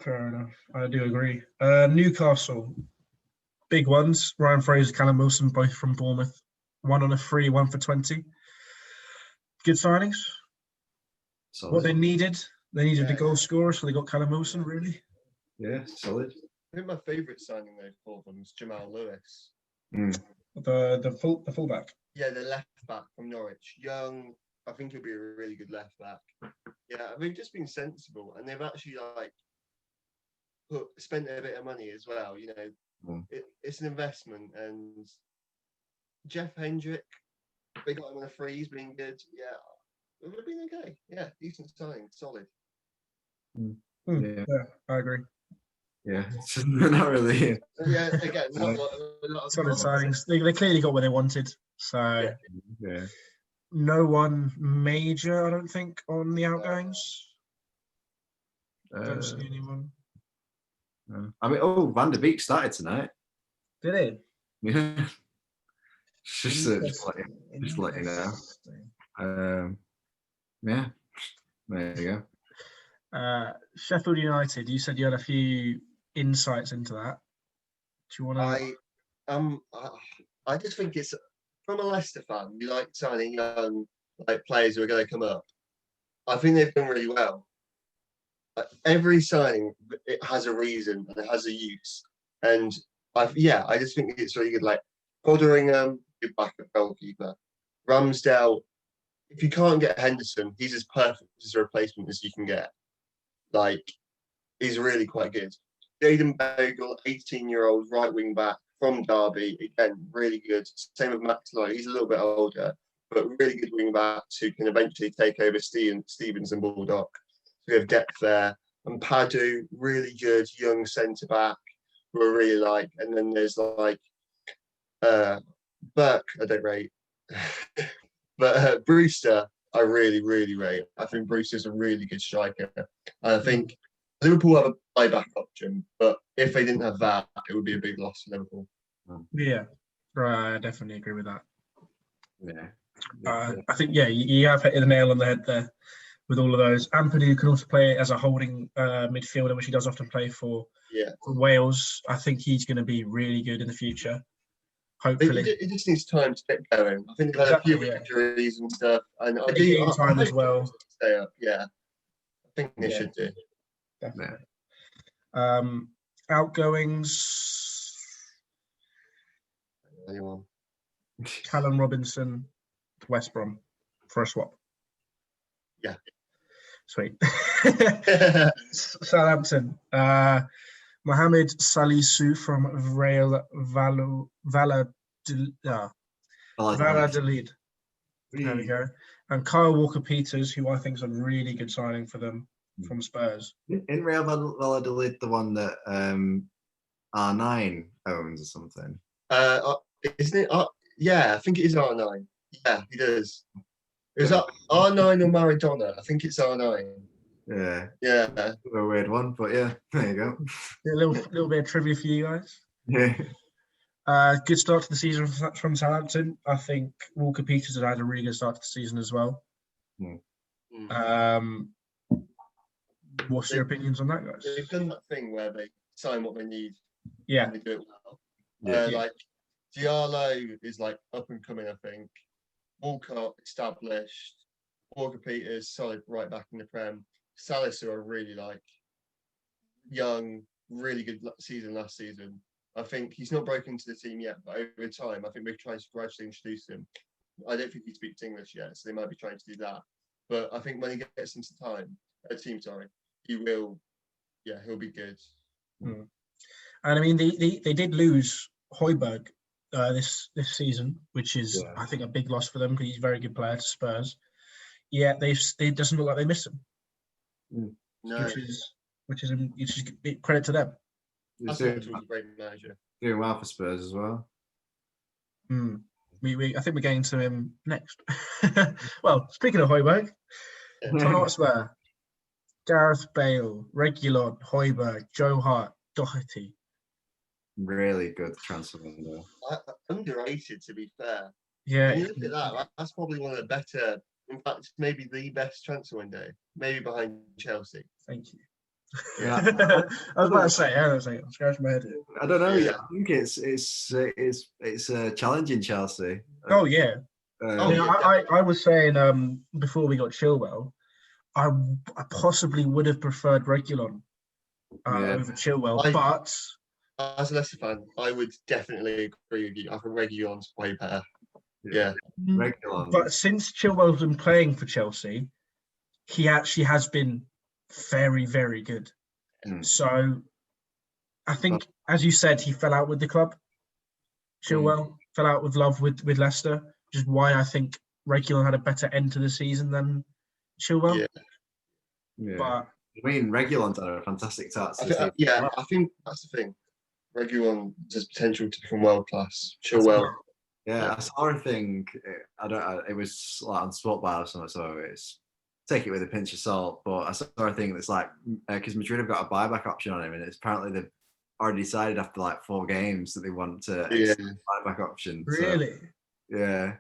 Fair enough. I do agree. Newcastle, big ones. Ryan Fraser, Callum Wilson, both from Bournemouth. One on a free, one for 20. Good signings. Solid. What they needed a goal scorer, so they got Callum Wilson, really. Yeah, solid. I think my favourite signing they've for them is Jamal Lewis. The fullback. Yeah, the left back from Norwich. Young. I think he'll be a really good left back. Yeah, they've just been sensible, and they've actually spent a bit of money as well. You know, it's an investment, and Jeff Hendrick, they got him on a free. He's been good. Yeah, they've been okay. Yeah, decent signing, solid. Yeah, I agree. Yeah, not really. Yeah, again, not solid signings. They clearly got what they wanted. So yeah. No one major, I don't think, on the outgoings. Don't see anyone. I mean, Van der Beek started tonight. Did he? Yeah. just let you know. Yeah. There you go. Sheffield United. You said you had a few insights into that. Do you want to? I just think it's. From a Leicester fan, you like signing young players who are going to come up. I think they've done really well. Every signing, it has a reason and it has a use. And I just think it's really good. Like Fotheringham, good backup goalkeeper. Ramsdale, if you can't get Henderson, he's as perfect as a replacement as you can get. Like, he's really quite good. Jayden Bogle, 18-year-old right wing back. From Derby, again, really good. Same with Max Lloyd. He's a little bit older, but really good wing backs who can eventually take over Stevens and Baldock. So we have depth there. And Padu, really good young centre back who I really like. And then there's Burke, I don't rate. But Brewster, I really, really rate. I think Brewster's a really good striker. I think Liverpool have a buyback option, but if they didn't have that, it would be a big loss for Liverpool. Yeah, right. I definitely agree with that. Yeah. I think you have hit the nail on the head there with all of those. Ampadu can also play as a holding midfielder, which he does often play for Wales. I think he's going to be really good in the future. Hopefully, he just needs time to get going. I think they've had a few injuries and stuff, and I time as well. Stay up. Yeah, I think they should do. Definitely. Outgoings. Anyone? Callum Robinson to West Brom for a swap. Yeah. Sweet. Southampton. Mohamed Salisu from Real Valladolid. There we go. And Kyle Walker-Peters, who I think is a really good signing for them from Spurs. In Real Valladolid, the one that R9 owns or something? Isn't it? Yeah, I think it is R9. Yeah, he does. Is that R9 or Maradona? I think it's R9. Yeah. Yeah. A weird one, but yeah, there you go. A little bit of trivia for you guys. Yeah. Good start to the season from Southampton. I think Walker-Peters has had a really good start to the season as well. What's your opinions on that, guys? They've done that thing where they sign what they need. Yeah. And they do it well. Yeah. Like Diallo is like up and coming, I think. Walcott established. Walker-Peters solid right back in the Prem. Salisu are really like young, really good season last season. I think he's not broken into the team yet, but over time, I think we're trying to gradually introduce him. I don't think he speaks English yet, so they might be trying to do that. But I think when he gets into team, he will, he'll be good. And I mean, they did lose Højbjerg this season, which is I think a big loss for them because he's a very good player to Spurs. Yeah, it doesn't look like they miss him. No. Which is credit to them. I thought he was a great manager. Doing well for Spurs as well. I think we're getting to him next. Well, speaking of Højbjerg, Tottenham Hotspur, Gareth Bale, Reguilon, Højbjerg, Joe Hart, Doherty. Really good transfer window. Underrated, to be fair. Yeah. When you look at that, that's probably one of the better, in fact, maybe the best transfer window, maybe behind Chelsea. Thank you. Yeah. I was about to say, I'm scratching my head here. I don't know. I think it's challenging Chelsea. Oh yeah. I was saying before we got Chilwell, I possibly would have preferred Reguilon over Chilwell, but as a Leicester fan, I would definitely agree with you. I think Reguilon's way better. Yeah. Reguilon. But since Chilwell's been playing for Chelsea, he actually has been very, very good. So I think, as you said, he fell out with the club. Chilwell fell out with love with Leicester, which is why I think Reguilon had a better end to the season than Chilwell. Yeah. But I mean, Reguilon's had a fantastic start. I think that's the thing. Reguilon has potential to become world class. Chilwell. Yeah, I saw a thing. It was like on Sport Bar or something, so it's take it with a pinch of salt. But I saw a thing that's like because Madrid have got a buyback option on him, and it's apparently they've already decided after like 4 games that they want to extend the buyback option. Really? So, yeah.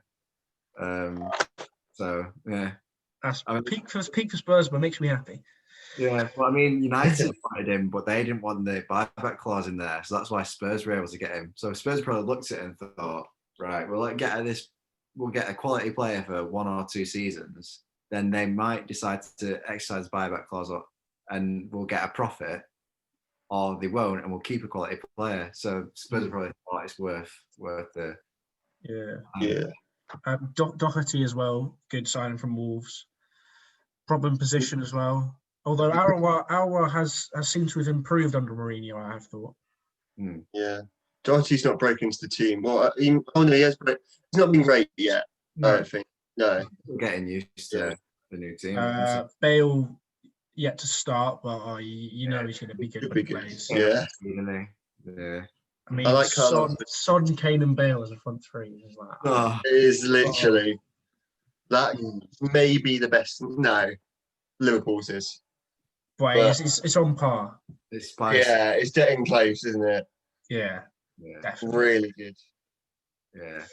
So yeah. That's peak for Spurs, but makes me happy. Yeah, well, I mean, United wanted him, but they didn't want the buyback clause in there, so that's why Spurs were able to get him. So Spurs probably looked at it and thought, right, we'll get a quality player for 1 or 2 seasons. Then they might decide to exercise the buyback clause, and we'll get a profit, or they won't, and we'll keep a quality player. So Spurs probably thought it's worth the. Doherty as well, good signing from Wolves. Problem position as well. Although Aouar has seemed to have improved under Mourinho, I have thought. Yeah, Doherty's not broken into the team. Well, he has, but he's not been great yet. No. I don't think. No, we're getting used to the new team. Bale yet to start, but you know he's going to be good when he plays. Yeah. I mean, I like Son, Kane, and Bale as a front three is like. It is literally that may be the best. No, Liverpool's is. But it's on par. It's spicy. Yeah, it's getting close, isn't it? Yeah. Yeah. Definitely. Really good. Yeah.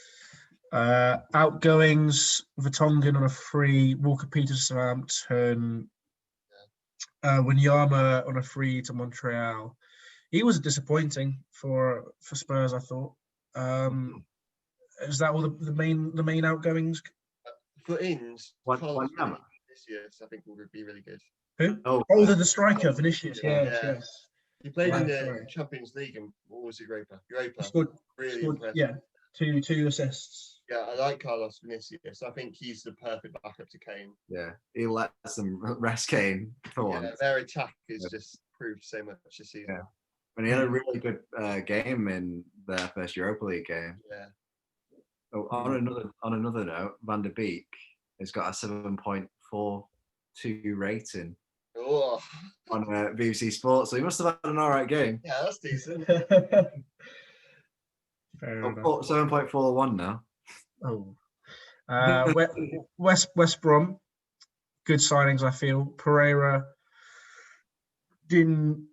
Outgoings, Vertonghen on a free, Walker Peters Southampton, Wanyama on a free to Montreal. He was disappointing for Spurs, I thought. Is that all the main outgoings? For ins, Wanyama? this year, I think would be really good. Who? Oh, The striker, Vinicius. Yes. He played in the Sorry. Champions League and what was it, Europa? He scored, Really impressive. yeah, two assists. Yeah, I like Carlos Vinicius. I think he's the perfect backup to Kane. Yeah, he lets them rest Kane for once. Their attack has just proved so much this season. Yeah. And he had a really good game in their first Europa League game. Yeah. Oh, on another note, Van der Beek has got a 7.42 rating Oh. on BBC Sports, so he must have had an all right game. Yeah, that's decent. 7.41 now. Oh. West Brom, good signings, I feel. Pereira,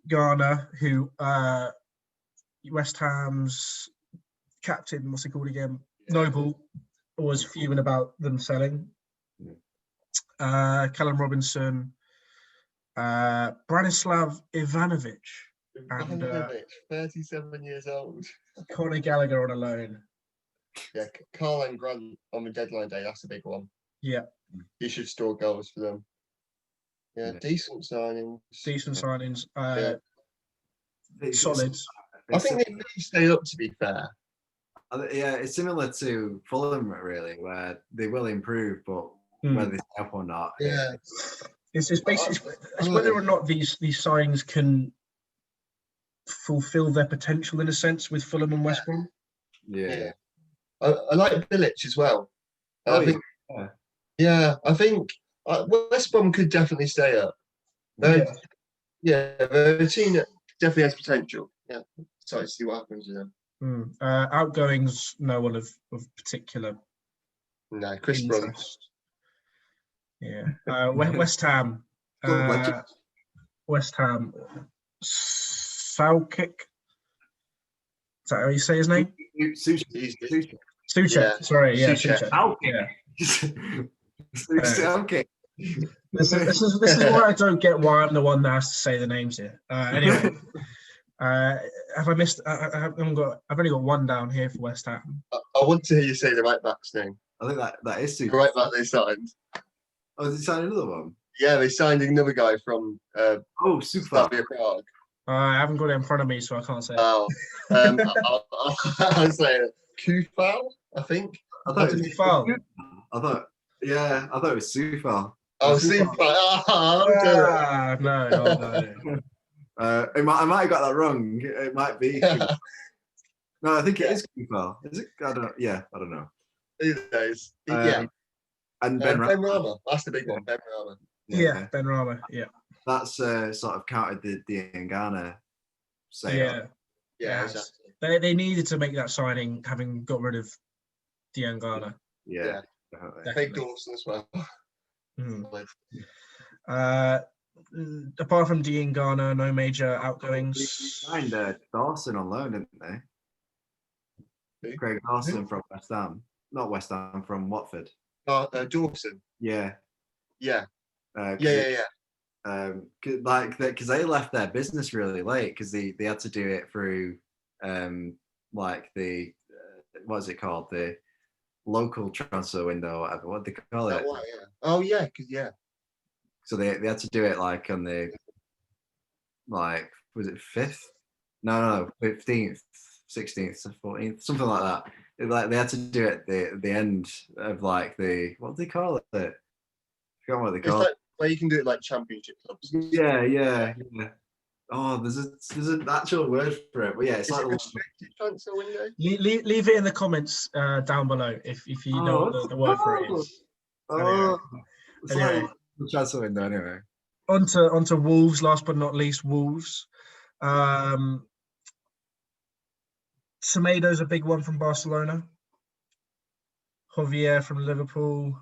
Garner, who West Ham's captain, what's he called again? Noble, was fuming about them selling. Callum Robinson, Branislav Ivanovic, and 37 years old. Conor Gallagher on a loan. Yeah, Carl and Grant on the deadline day, that's a big one. Yeah. He should score goals for them. Yeah, decent signings. Solid. I think they really stay up, to be fair. Yeah, it's similar to Fulham, really, where they will improve, but whether they stay up or not. Yeah. It's basically whether or not these signings can fulfill their potential in a sense with Fulham and West Brom. Yeah. I like Bilic as well. I think West Brom could definitely stay up. They're a team that definitely has potential. Yeah, excited to see what happens with them. Outgoings, no one of particular. No, Chris Brunt. Yeah. West Ham. West Ham. Soucek. Is that how you say his name? Soucek. Sorry, yeah. Soucek. Okay. This is why I don't get why I'm the one that has to say the names here. Anyway, have I missed? I've only got one down here for West Ham. I want to hear you say the right back's name. I think that is Soucek. The right back they signed. Oh, did they sign another one? Yeah, they signed another guy from Super. Prague. I haven't got it in front of me, so I can't say it. Oh, I'll say Kufal, I think. I thought it was Sufal. Oh, Sufal. No. I might have got that wrong. It might be. No, I think it is Sufal. Is it? I don't know. These days. And Ben Rama. That's the big one. Ben Rama. Yeah, Ben Rama. Yeah. That's sort of countered the Ngana sale. Yeah, exactly. They needed to make that signing, having got rid of Diangana. Yeah. Fake Dawson as well. Apart from Diangana, no major outgoings. They signed Dawson on loan, didn't they? Craig Dawson from West Ham. Not West Ham, from Watford. Dawson. Yeah. Yeah. Because they left their business really late because they had to do it through like the what is it called, the local transfer window or whatever, what do they call it? Oh yeah, so they had to do it like on the was it 5th? No, 15th, 16th, 14th, something like that. They had to do it at the end of like the, what do they call it? I forgot what they call it. Where you can do it like championship clubs. Yeah. Oh, there's an actual word for it, but yeah, it's like a restricted transfer window. Leave it in the comments down below if you know what the word for it is. Anyway. The transfer window anyway. Onto Wolves, last but not least, Wolves. Semedo's a big one from Barcelona. Javier from Liverpool.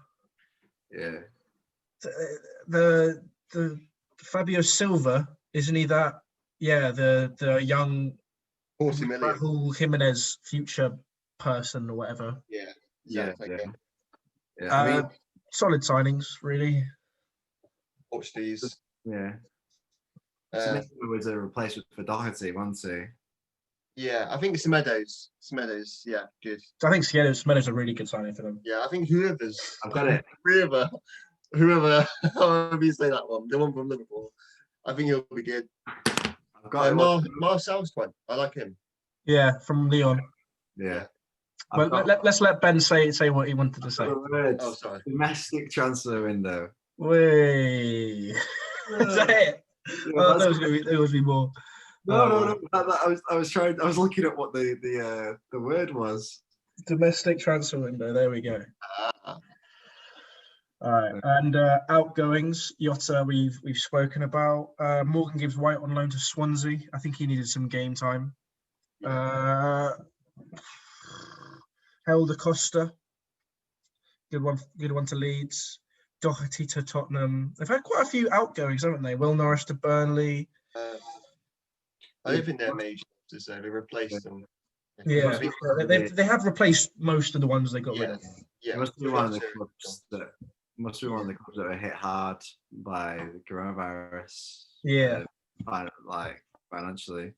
Yeah. The Fabio Silva, isn't he that? Yeah, the young 40 million. Raul Jimenez, future person or whatever. Yeah. Yeah, Exactly. yeah. I mean, Solid signings, really. Portuguese. yeah. Uh, Smith was a replacement for Doherty, wasn't he? yeah, I think it's Meadows. Meadows, yeah, good. I think Smedo's a really good signing for them. Yeah, I think whoever's I've got it. whoever, however you say that one, the one from Liverpool, I think he'll be good. I've got it. Marcel's one. I like him. Yeah, from Leon. Yeah. Well, let's let Ben say what he wanted to say. Oh, sorry. Domestic transfer window. Way. Is that it? Yeah, There was going to be more. No. I was looking at what the word was. Domestic transfer window. There we go. Ah, All right, and outgoings. Jota, we've spoken about. Morgan Gibbs White on loan to Swansea. I think he needed some game time. Helder Costa, good one to Leeds. Doherty to Tottenham. They've had quite a few outgoings, haven't they? Will Norris to Burnley. I don't think they're major to say they replaced them. Yeah, they have replaced most of the ones they got rid of. Yeah, It must be one of the clubs that were hit hard by the coronavirus. Yeah, financially.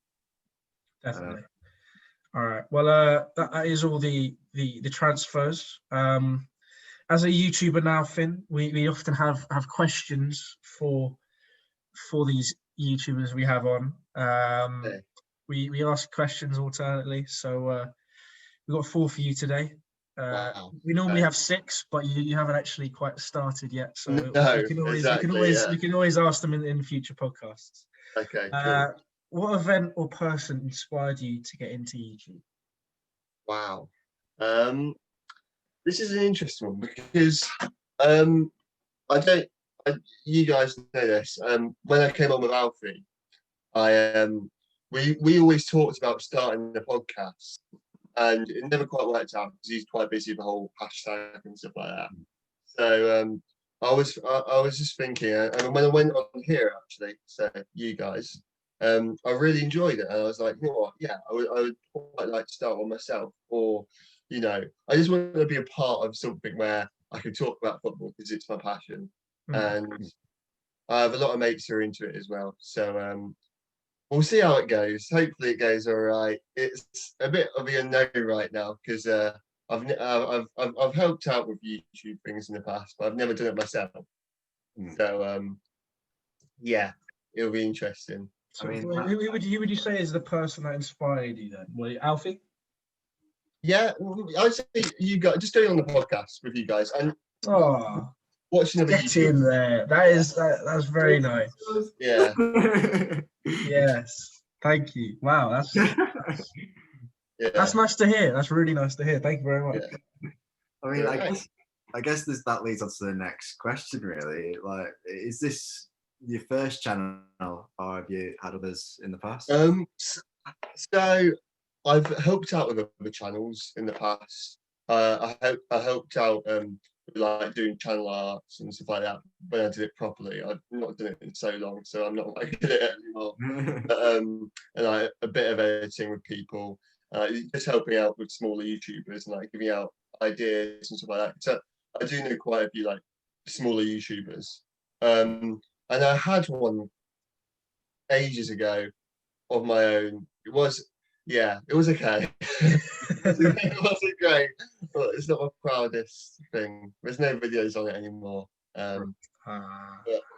definitely. All right. Well, that is all the transfers. As a YouTuber now, Finn, we often have questions for these YouTubers we have on. We ask questions alternately. So we've got 4 for you today. Wow. We normally have 6, but you haven't actually quite started yet. So No, we can always ask them in future podcasts. Okay. Cool. What event or person inspired you to get into YouTube? Wow. This is an interesting one because you guys know this. When I came on with Alfie, we always talked about starting the podcast, and it never quite worked out because he's quite busy with the whole hashtag and stuff like that. So I was just thinking, and when I went on here actually, so you guys, I really enjoyed it, and I was like, you know what, yeah, I would quite like to start one myself, or I just want to be a part of something where I can talk about football because it's my passion, and I have a lot of mates who are into it as well. So we'll see how it goes. Hopefully, it goes all right. It's a bit of the unknown right now because I've helped out with YouTube things in the past, but I've never done it myself. So yeah, it'll be interesting. So who would you say is the person that inspired you then? Well, Alfie? Yeah, I'd say you guys just going on the podcast with you guys and watching other get in there. That's very nice. Yeah. Yes. Thank you. Wow, that's nice to hear. That's really nice to hear. Thank you very much. Yeah. I mean, I guess that leads on to the next question. Really, like, is this your first channel, or have you had others in the past? So I've helped out with other channels in the past. I helped out like doing channel arts and stuff like that when I did it properly. I've not done it in so long, so I'm not like good at it anymore. But, and a bit of editing with people, just helping out with smaller YouTubers and like giving out ideas and stuff like that. So I do know quite a few like smaller YouTubers. And I had one ages ago of my own. It was okay. It wasn't great, but it's not my proudest thing. There's no videos on it anymore. But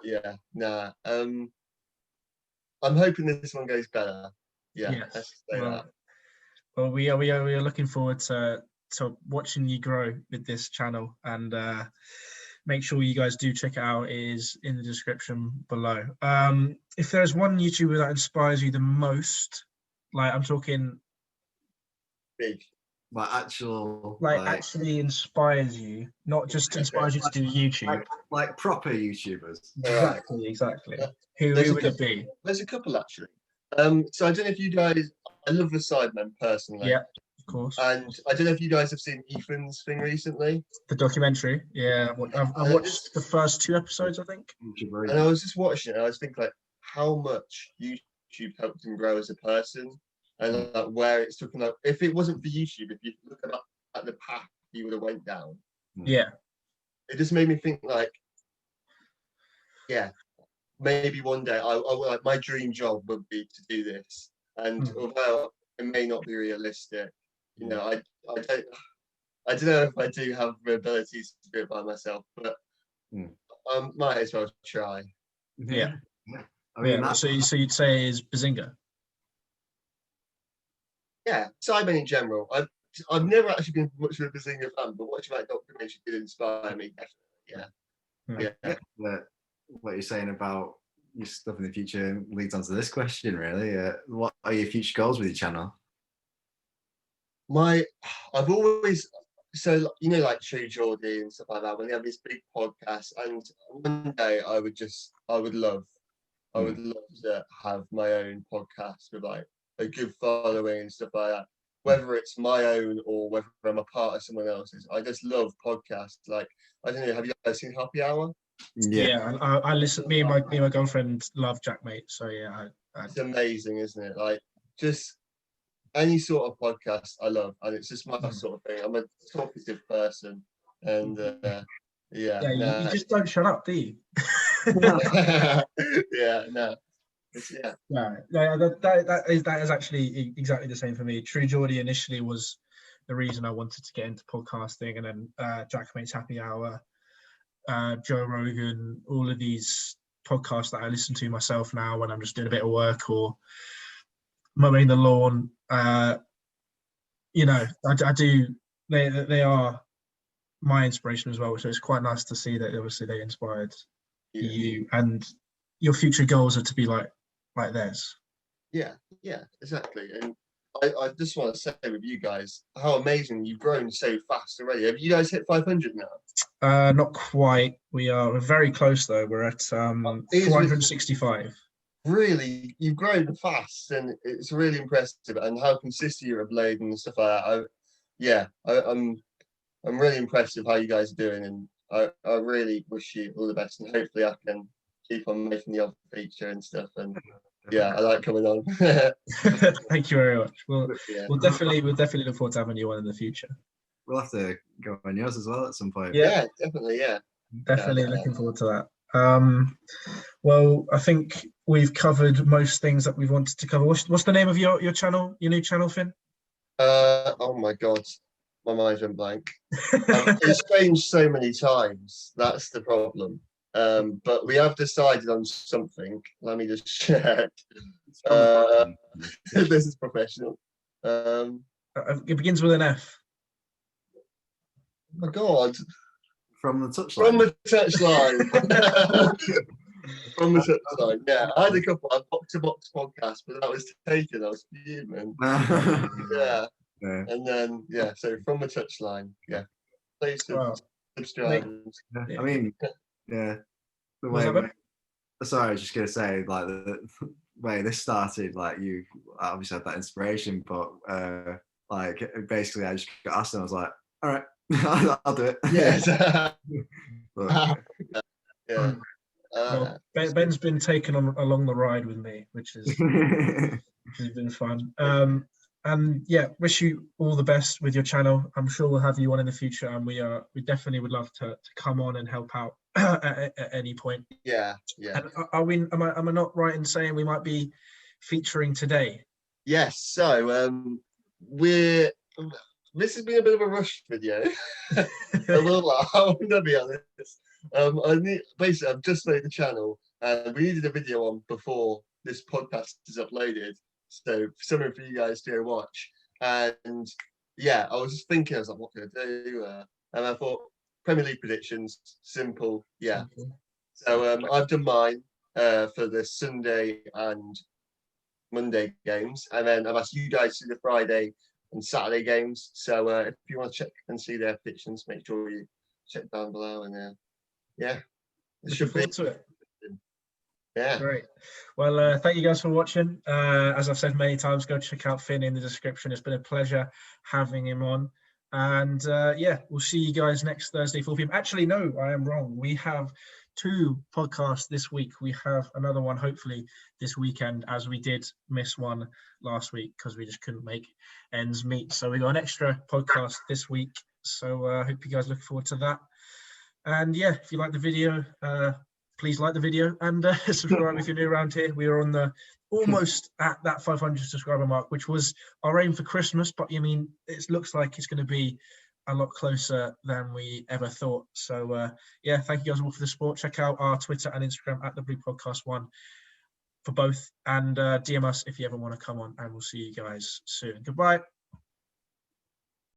yeah, nah. I'm hoping this one goes better. Yeah, yes. let's say that. Well, we are looking forward to watching you grow with this channel, and make sure you guys do check it out. It is in the description below. If there's one YouTuber that inspires you the most, like I'm talking big, actually inspires you, not just inspires you to do YouTube, like proper YouTubers. Exactly. Who would it be? There's a couple actually. So I don't know if you guys, I love the Sidemen personally. Yeah, of course. And I don't know if you guys have seen Ethan's thing recently. The documentary. Yeah, I've watched the first 2 episodes, I think. And I was just watching it, and I was thinking like how much YouTube helped him grow as a person. and like where it's looking like. If it wasn't for YouTube, if you look at the path you would have went down, Yeah. it just made me think like, yeah, maybe one day I like my dream job would be to do this, and although it may not be realistic, you know, I don't know if I do have the abilities to do it by myself, but I might as well try. Yeah. I mean, So you'd say is Bazinga? Yeah, Simon in general. I've never actually been much of a Bazinga fan, but watching that documentary did inspire me. Definitely, yeah. What you're saying about your stuff in the future leads on to this question, really. What are your future goals with your channel? I've always, so you know, like True Geordie and stuff like that, when they have these big podcasts, and one day I would love to have my own podcast with like a good following and stuff like that. Whether it's my own or whether I'm a part of someone else's, I just love podcasts. Like, I don't know, have you guys seen Happy Hour? Yeah, I listen. Me and my girlfriend love Jackmate, so yeah, it's amazing, isn't it? Like, just any sort of podcast I love, and it's just my sort of thing. I'm a talkative person, and you just don't shut up, do you? Yeah, no. That is actually exactly the same for me. True Geordie initially was the reason I wanted to get into podcasting, and then Jackmate's Happy Hour, Joe Rogan, all of these podcasts that I listen to myself now when I'm just doing a bit of work or mowing the lawn. You know, I do. They are my inspiration as well. So it's quite nice to see that obviously they inspired you, and your future goals are to be like theirs. Yeah, exactly. And I just want to say with you guys how amazing you've grown so fast already. Have you guys hit 500 now? Not quite. We're very close though. We're at 465. Really, you've grown fast, and it's really impressive. And how consistent you're at Blade and stuff like that. I'm really impressed with how you guys are doing, and I really wish you all the best. And hopefully, I can keep on making the other feature and stuff. And yeah, I like coming on. Thank you very much. We'll definitely look forward to having you on in the future. We'll have to go on yours as well at some point. Yeah, definitely. Yeah, definitely looking forward to that. Well, I think we've covered most things that we've wanted to cover. What's the name of your channel, your new channel, Finn? Oh my God, my mind's went blank. It's changed so many times. That's the problem. But we have decided on something. Let me just check. This is professional. It begins with an F. Oh my God. From the Touchline. From the Touchline. From the Touchline. Yeah, I had a couple of box-to-box podcasts, but that was taken. I was fuming. Yeah. And then so From the Touchline. Yeah. Please subscribe. I mean, yeah. Sorry, I was just gonna say, like, the way this started, like, you obviously had that inspiration, but like, basically I just got asked and I was like, all right, I'll do it. Yes. Well, Ben's been taken along the ride with me, which has been fun. And yeah, wish you all the best with your channel. I'm sure we'll have you on in the future, and we definitely would love to come on and help out at any point. Yeah. And am I not right in saying we might be featuring today? Yes. So this has been a bit of a rush video. I'm gonna be honest. I've just made the channel, and we needed a video on before this podcast is uploaded. So something for you guys to watch. And yeah, I was just thinking, I was like, what can I do? And I thought, Premier League predictions, simple. Yeah. So I've done mine for the Sunday and Monday games. And then I've asked you guys to do the Friday and Saturday games. So if you want to check and see their predictions, make sure you check down below. And it should be. Yeah. Great. Well, thank you guys for watching. As I've said many times, go check out Finn in the description. It's been a pleasure having him on. And we'll see you guys next Thursday, 4 p.m. Actually, no, I am wrong. We have 2 podcasts this week. We have another one hopefully this weekend, as we did miss one last week because we just couldn't make ends meet. So we got an extra podcast this week. So I hope you guys look forward to that. And yeah, if you like the video, please like the video and subscribe if you're new around here. We are on the almost at that 500 subscriber mark, which was our aim for Christmas. But I mean, it looks like it's going to be a lot closer than we ever thought. So yeah, thank you guys all for the support. Check out our Twitter and Instagram at the Blue Podcast 1 for both, and DM us if you ever want to come on, and we'll see you guys soon. Goodbye.